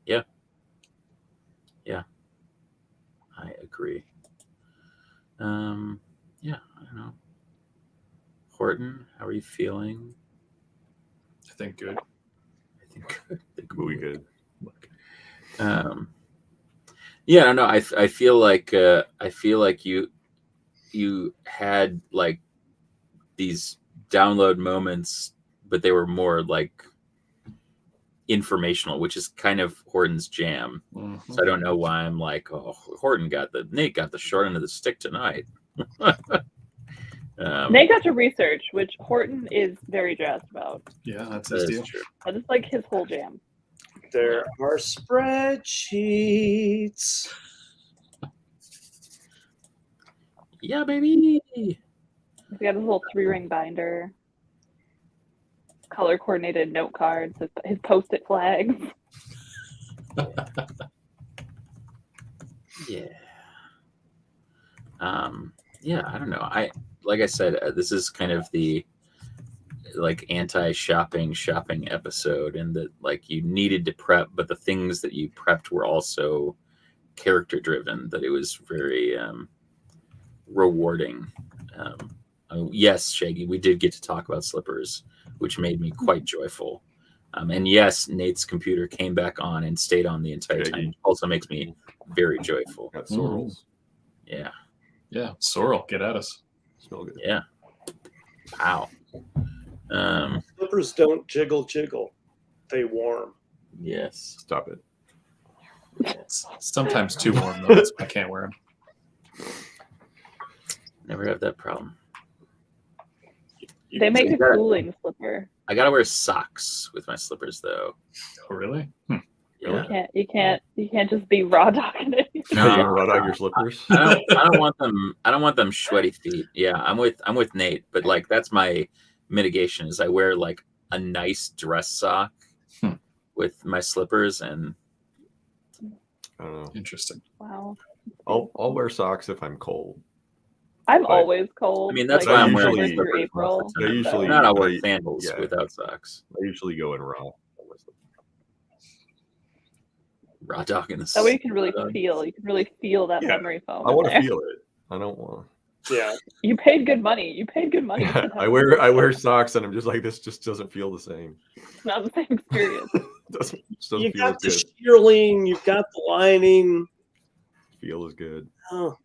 Yeah. Yeah. I agree. Yeah, I don't know. Horton, how are you feeling? I think good. I think good. I think Movie good. Yeah, I don't know. I feel like you had like these download moments, but they were more like informational, which is kind of Horton's jam. Mm-hmm. So I don't know why I'm like, oh, Nate got the short end of the stick tonight. Nate got to research, which Horton is very jazzed about. Yeah, that's that his is deal. true. That is like his whole jam. There are spreadsheets. Yeah, baby. He's got his little 3-ring binder, color coordinated note cards, his post-it flags. Yeah. Yeah, I don't know. Like I said, this is kind of the like anti-shopping episode, and that like you needed to prep, but the things that you prepped were also character driven, that it was very rewarding. Yes, Shaggy, we did get to talk about slippers, which made me quite joyful. And yes, Nate's computer came back on and stayed on the entire time, which also makes me very joyful. Got sorrels. Yeah. Yeah, Sorrel, get at us. Smell good. Yeah. Wow. Slippers don't jiggle. They warm. Yes. Stop it. It's sometimes too warm, though. That's why I can't wear them. Never have that problem. They make a gotta- cooling slipper. I gotta wear socks with my slippers, though. Oh, really? Yeah. You can't just be raw dogging it. No, You run out your slippers. I don't want them. I don't want them sweaty feet. Yeah, I'm with Nate, but like that's my mitigation is I wear like a nice dress sock with my slippers, and I don't know. Interesting. Wow. I'll wear socks if I'm cold. I'm But- always cold. I mean that's like, why I'm usually- wearing through slippers April. most of the time. I usually- Not I'll wear I- sandals yeah. without socks. I usually go in raw. Raw dog in the That way you can really raw dog. feel. You can really feel that Yeah. memory foam. I in want to there. feel it. I don't want. Yeah. You paid good money. You paid good money. I wear socks and I'm just like, this just doesn't feel the same. It's not the same experience. Just You doesn't feel got as the good. shearling, you've got the lining. Feel as good. Oh,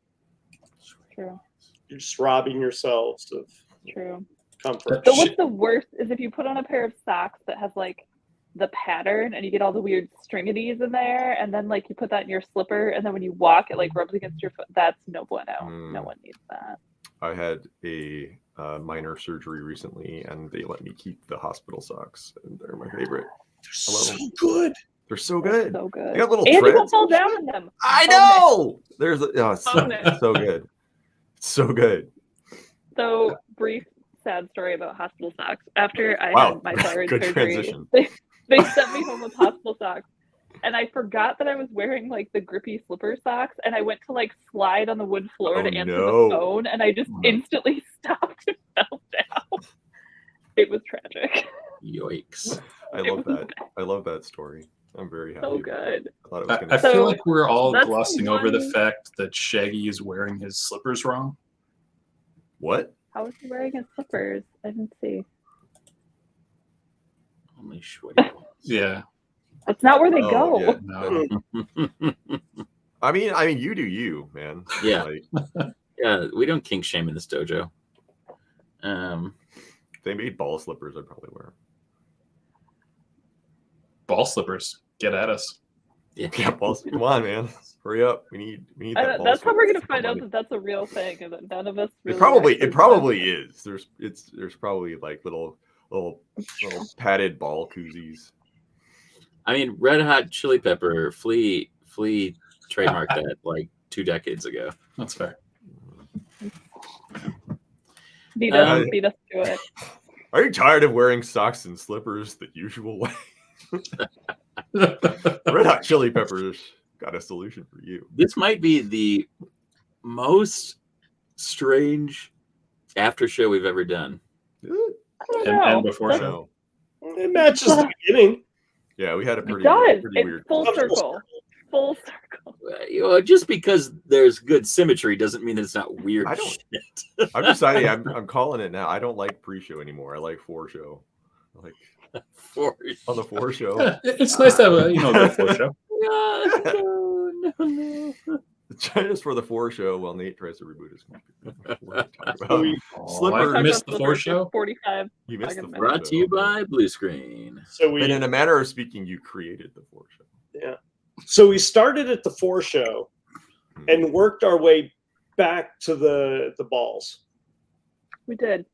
True. you're just robbing yourselves of True. comfort. So what's the worst is if you put on a pair of socks that has like the pattern and you get all the weird stringities in there, and then like you put that in your slipper, and then when you walk it like rubs against your foot. That's no bueno. No one needs that. I had a minor surgery recently, and they let me keep the hospital socks, and they're my favorite. They're so good. They're so good. So good. They got little And you treads. won't fall down in them. I know. There's it's Bonus. so good. It's so good. So brief sad story about hospital socks. After I Wow. had my thyroid Good surgery, transition. they sent me home with hospital socks. And I forgot that I was wearing like the grippy slipper socks, and I went to like slide on the wood floor to answer the phone, and I just instantly stopped and fell down. It was tragic. Yikes. I love that. I love that story. I'm very happy. So about it. good. I thought it was I gonna. So, feel like we're all that's glossing over the one- fact that Shaggy is wearing his slippers wrong. What? How was he wearing his slippers? I didn't see. Only sweaty balls. Yeah. That's not where they Oh, go. yeah. No. I mean, you do you, man. Yeah. Like, Yeah, we don't kink shame in this dojo. if they made ball slippers, I'd probably wear 'em. Ball slippers. Get at us. Yeah, balls. Come on, man. Hurry up. We need that. That's how we're gonna slipper. find out that that's a real thing, and that none of us. Really It probably is. There's probably like little padded ball koozies. I mean, Red Hot Chili Pepper, Flea trademarked that like 2 decades ago. That's fair. Beat us Uh, to it. Are you tired of wearing socks and slippers the usual way? Red Hot Chili Peppers got a solution for you. This might be the most strange after show we've ever done. I don't And know. before I show. know. It matches the beginning. Yeah, we had a It pretty does. pretty It's weird. full circle. Full circle. Just because there's good symmetry doesn't mean that it's not weird I don't- shit. I'm deciding. I'm calling it now. I don't like pre-show anymore. I like show. Like on the show. It's nice to have a good before show. No. Just for the show while Nate tries to reboot his computer. What are you talking So about? we, Oh, I missed the Slippers show. for 45. You missed the Brought Brought to you by Blue Screen. so we And in a manner of speaking, you created the show. So we started at the show and worked our way back to the balls. We did.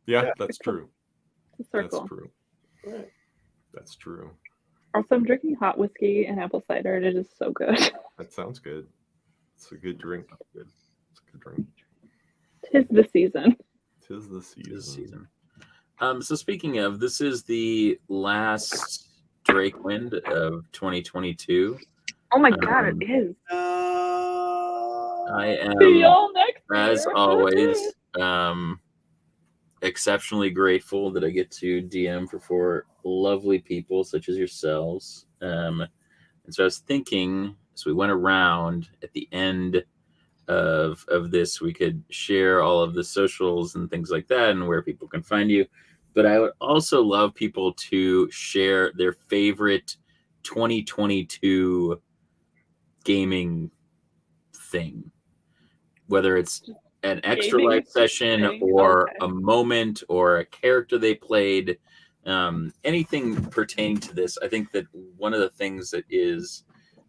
Yeah, that's true. The That's circle. true. Right. That's true. Also, I'm drinking hot whiskey and apple cider. It is so good. That sounds good. It's a good drink. Good. It's a good drink. Tis the season. Tis the season. This season. So speaking of, this is the last Drakewind of 2022. Oh my god, it is. I See am, y'all next as year. always, exceptionally grateful that I get to DM for 4 lovely people such as yourselves. And so I was thinking, as we went around at the end of this, we could share all of the socials and things like that and where people can find you. But I would also love people to share their favorite 2022 gaming thing, whether it's an extra Gaming life session thing? or Okay. a moment or a character they played, anything pertaining to this. I think that one of the things that is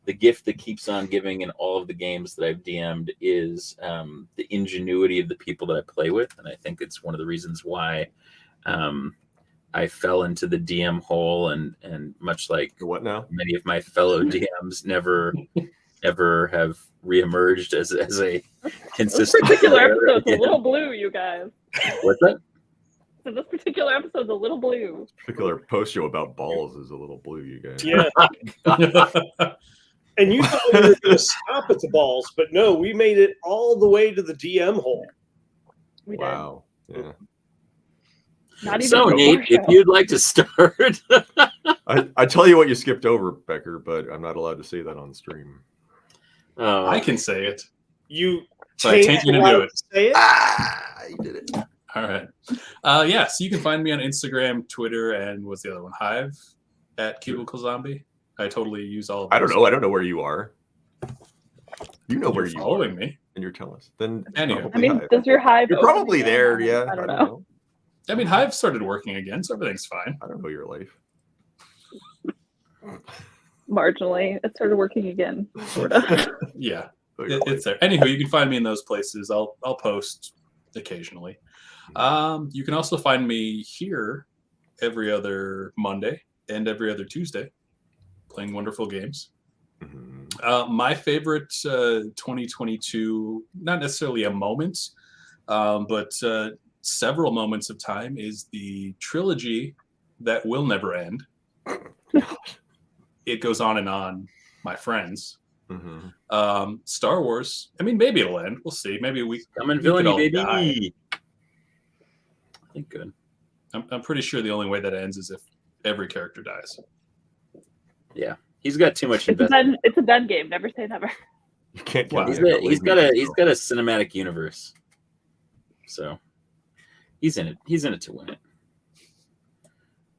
the gift that keeps on giving in all of the games that I've DM'd is the ingenuity of the people that I play with. And I think it's one of the reasons why I fell into the DM hole, and much like What now? many of my fellow DMs never have reemerged as a This consistent particular player episode's a again. little blue, you guys. What's that? So this particular episode's a little blue. Particular post show about balls is a little blue, you guys. Yeah. And you thought we were going to stop at the balls, but no, we made it all the way to the DM hole. We Wow. Yeah. did. Not even So before Nate, if show. you'd like to start. I tell you what you skipped over, Becker, but I'm not allowed to say that on stream. I can say it. You So I changed take you to how do it. say it? You did it. All right. Yeah, so you can find me on Instagram, Twitter, and what's the other one? Hive at Cubicle Zombie. I totally use all of I don't those. know. I don't know where you are. You know where You're you are, following me. and you're telling us. Then Anywho. probably I mean, Hive. does your hive? You're open probably again? there. Yeah. I don't know. I mean, Hive started working again, so everything's fine. I don't know your life. Marginally, it started working again, sort of. Yeah, Know your it's life. there. Anywho, you can find me in those places. I'll post occasionally. You can also find me here every other Monday and every other Tuesday, playing wonderful games. Mhm. My favorite 2022, not necessarily a moment, but several moments of time, is the trilogy that will never end. It goes on, my friends. Mhm. Star Wars. I mean, maybe it'll end. We'll see. Maybe we Coming could villainy, all die. baby. I think good. I'm pretty sure the only way that ends is if every character dies. Yeah, he's got too much It's a investment. done. It's a done game. Never say never. You can't Wow. kill He's me. got a cinematic universe, so he's in it. He's in it to win it.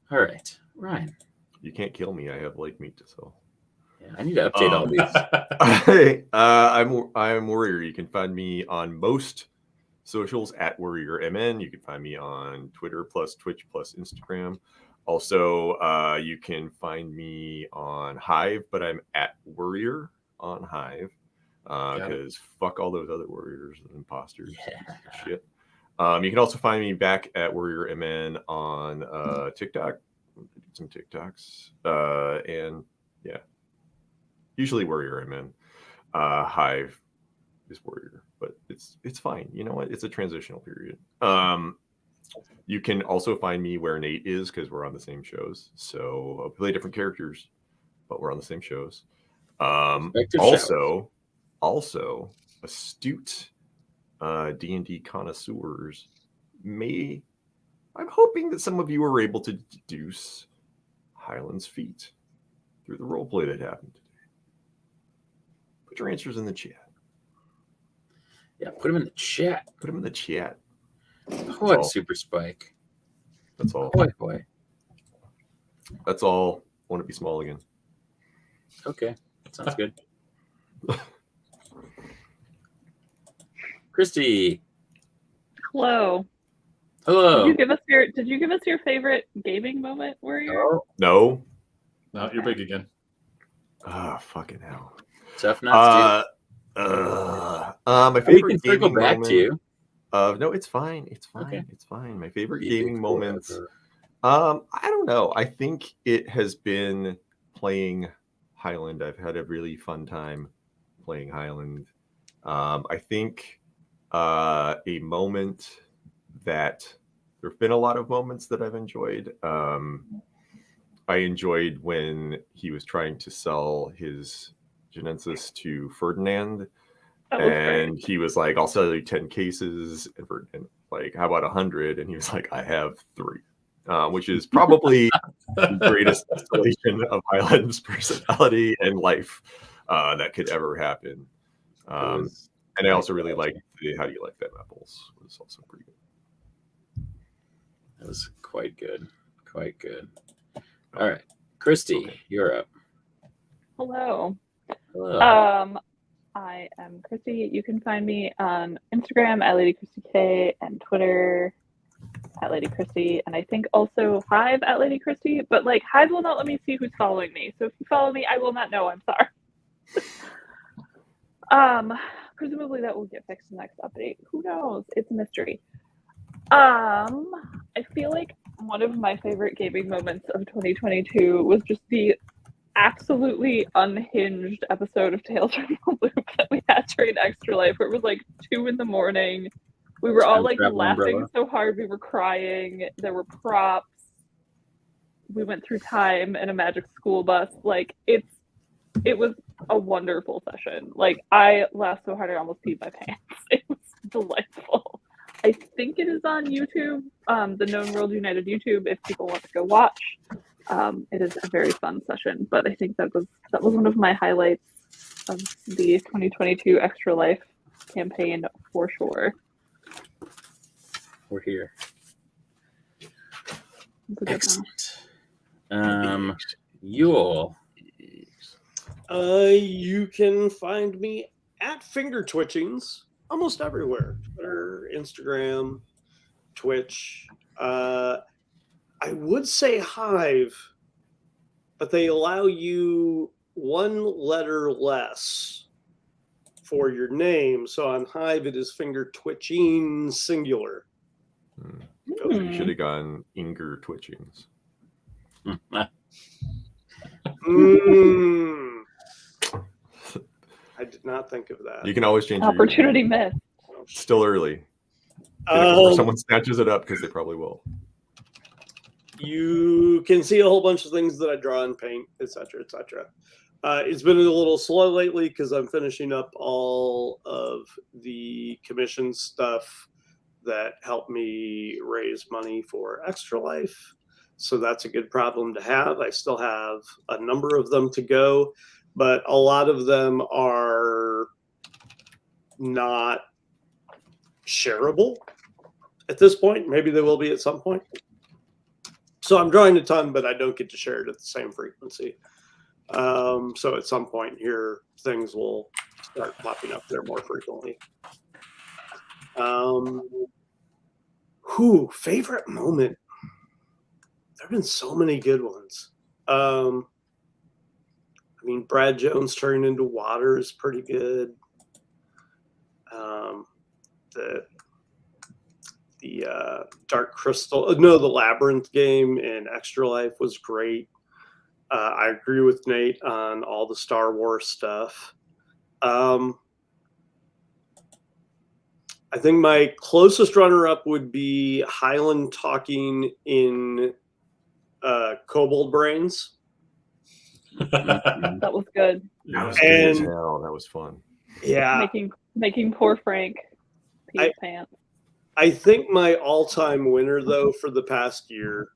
All right, Ryan. You can't kill me. I have light meat to sell. Yeah, I need to update all these. Hey, I'm Warrior. You can find me on most socials at WarriorMN. You can find me on Twitter plus Twitch plus Instagram. Also, you can find me on Hive, but I'm at Warrior on Hive because fuck all those other warriors and imposters. Yeah. Shit. You can also find me back at WarriorMN on TikTok. I did some TikToks. And yeah, usually WarriorMN. Hive is Warrior, but it's fine. You know what? It's a transitional period. You can also find me where Nate is because we're on the same shows. So we play different characters, but we're on the same shows. Also, astute D&D connoisseurs I'm hoping that some of you are able to deduce Highland's feat through the roleplay that happened today. Put your answers in the chat. Yeah, put him in the chat. Put them in the chat. What all. Super Spike? That's all. Boy. That's all. I want to be small again. Okay, sounds good. Christy, Hello. hello. Did you give us your favorite gaming moment, Warrior? Oh, No. No, you're big again. Ah, fucking hell. tough nuts, My dude. We favorite can circle gaming back moment. to you. No, it's fine. It's fine. Okay. It's fine. My favorite Be gaming big moments. forever. I don't know. I think it has been playing Highland. I've had a really fun time playing Highland. I think a moment that there have been a lot of moments that I've enjoyed. I enjoyed when he was trying to sell his Genesis to Ferdinand. That was And great. he was like, I'll sell you 10 cases. And like, how about 100? And he was like, I have 3. Which is probably the greatest distillation of Highland's personality and life that could ever happen. And I also really liked the How Do You Like Them Apples? Was also pretty good. That was quite good. Quite good. All right. Christy, Okay. you're up. Hello. Hello. I am Christy. You can find me on Instagram at Lady Christy K and Twitter at Lady Christy, and I think also Hive at Lady Christy. But like Hive will not let me see who's following me. So if you follow me, I will not know. I'm sorry. Presumably that will get fixed in the next update. Who knows? It's a mystery. I feel like one of my favorite gaming moments of 2022 was just the absolutely unhinged episode of Tales from the Loop that we had during Extra Life, where it was like 2 a.m. We were all Time like travel laughing umbrella. so hard we were crying. There were props. We went through time in a magic school bus. Like it was a wonderful session. Like I laughed so hard I almost peed my pants. It was delightful. I think it is on YouTube, the Known World United YouTube, if people want to go watch. It is a very fun session, but I think that was one of my highlights of the 2022 Extra Life campaign for sure. We're here. It's a good one. Excellent. Yule. You can find me at Finger Twitchings almost everywhere. Twitter, Instagram, Twitch. I would say Hive, but they allow you one letter less for your name. So on Hive, it is finger twitching singular. You should have gone Inger Twitchings. I did not think of that. You can always change Opportunity missed. Still early. Before someone snatches it up, because they probably will. You can see a whole bunch of things that I draw in paint, etc., etc. It's been a little slow lately because I'm finishing up all of the commission stuff that helped me raise money for Extra Life. So that's a good problem to have. I still have a number of them to go, but a lot of them are not shareable at this point. Maybe they will be at some point. So I'm drawing a ton, but I don't get to share it at the same frequency. So at some point here, things will start popping up there more frequently. Favorite moment? There have been so many good ones. I mean, Brad Jones turning into water is pretty good. The Dark Crystal, the Labyrinth game in Extra Life was great. I agree with Nate on all the Star Wars stuff. I think my closest runner-up would be Highland talking in Kobold Brains. That was good. That was good as hell. That was fun. Yeah. Making poor Frank pee his pants. I think my all-time winner, though, for the past year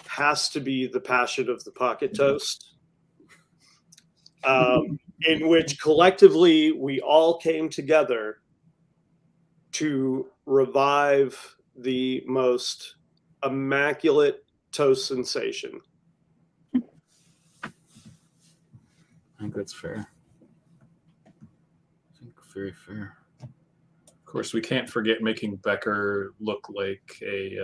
has to be The Passion of the Pocket Toast, in which collectively we all came together to revive the most immaculate toast sensation. I think that's fair. I think very fair. Of course, we can't forget making Becker look like a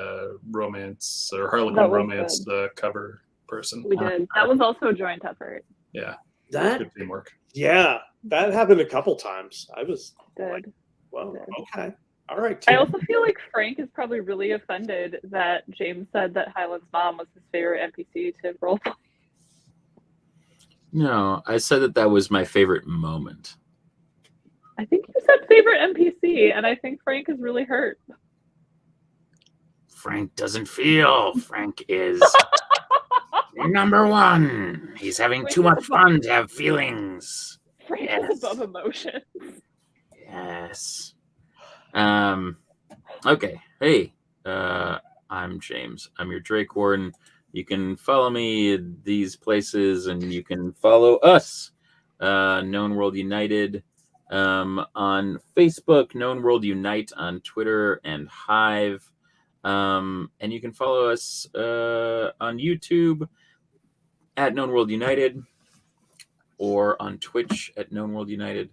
romance or Harlequin romance cover person. We did. That was also a joint effort. Yeah. That good teamwork. Yeah, that happened a couple times. I was like, Good. well, Good. okay. All right. I also feel like Frank is probably really offended that James said that Highland's mom was his favorite NPC to roll. No, I said that was my favorite moment. I think you said favorite NPC, and I think Frank is really hurt. Frank doesn't feel. Frank is number one. He's having too much fun to have feelings. Frank is above emotion. Yes. Okay. Hey, I'm James. I'm your Drake Warden. You can follow me at these places, and you can follow us, Known World United, on Facebook, Known World Unite on Twitter and Hive. And you can follow us on YouTube at Known World United or on Twitch at Known World United.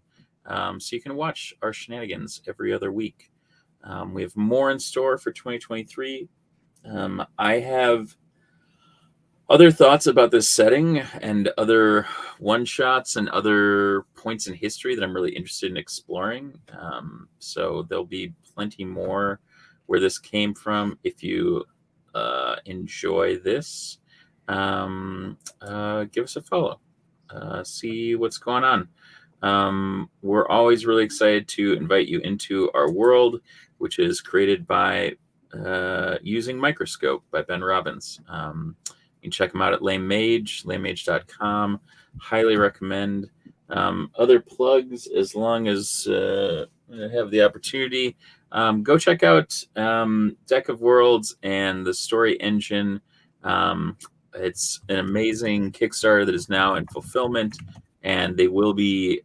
So you can watch our shenanigans every other week. We have more in store for 2023. I have other thoughts about this setting and other one-shots and other points in history that I'm really interested in exploring. So there'll be plenty more where this came from. If you enjoy this, give us a follow. See what's going on. We're always really excited to invite you into our world, which is created by Using Microscope by Ben Robbins. You can check them out at lamemage.com. Highly recommend. Other plugs, as long as I have the opportunity, go check out Deck of Worlds and the Story Engine. It's an amazing Kickstarter that is now in fulfillment, and they will be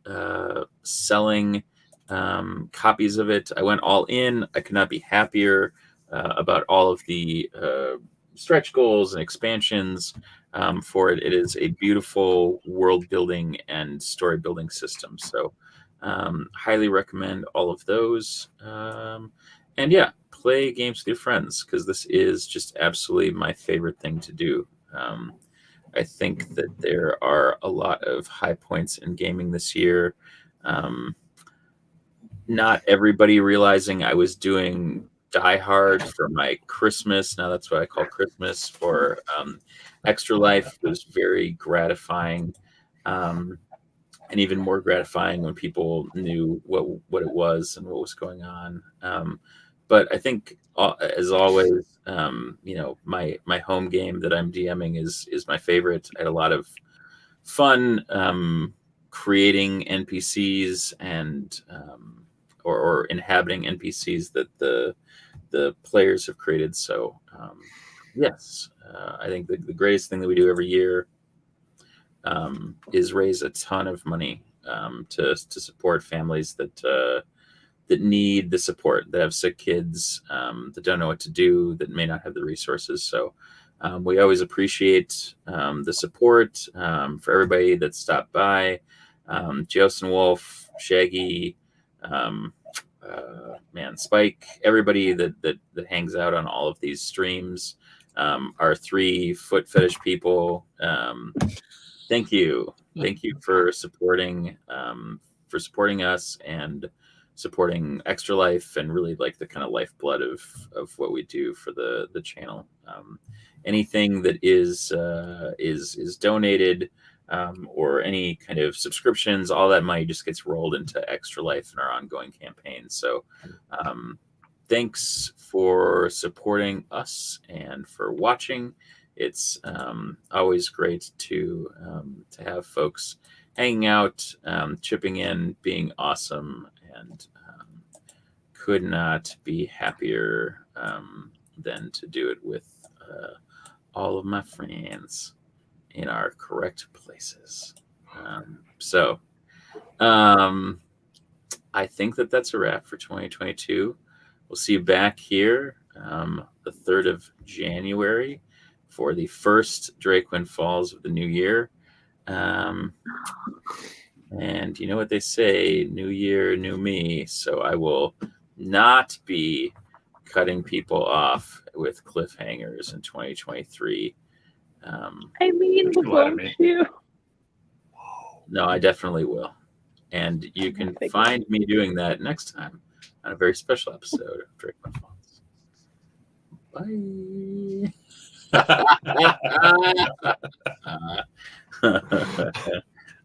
selling copies of it. I went all in. I could not be happier about all of the stretch goals and expansions for it. It is a beautiful world building and story building system. So highly recommend all of those. And yeah, play games with your friends, because this is just absolutely my favorite thing to do. I think that there are a lot of high points in gaming this year. Not everybody realizing I was doing Die Hard for my Christmas. Now that's what I call Christmas for Extra Life. Was very gratifying. And even more gratifying when people knew what it was and what was going on. But I think, as always, my home game that I'm DMing is my favorite. I had a lot of fun creating NPCs and or inhabiting NPCs that the players have created. So yes, I think the greatest thing that we do every year is raise a ton of money to support families that need the support, that have sick kids, that don't know what to do, that may not have the resources. So we always appreciate the support for everybody that stopped by. Jason Wolf, Shaggy, Spike, everybody that hangs out on all of these streams, our 3 foot fetish people. Thank you for supporting us and supporting Extra Life, and really like the kind of lifeblood of what we do for the channel. Anything that is donated, or any kind of subscriptions, all that money just gets rolled into Extra Life and our ongoing campaign. So thanks for supporting us and for watching. It's always great to have folks hanging out, chipping in, being awesome, and could not be happier than to do it with all of my friends in our correct places. So I think that's a wrap for 2022. We'll see you back here the 3rd of January for the first Drakewind Falls of the new year. And you know what they say, new year, new me. So I will not be cutting people off with cliffhangers in 2023. I mean, won't you? No, I definitely will. And you can find me doing that next time on a very special episode of Drakewind Falls. Bye.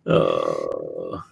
Oh.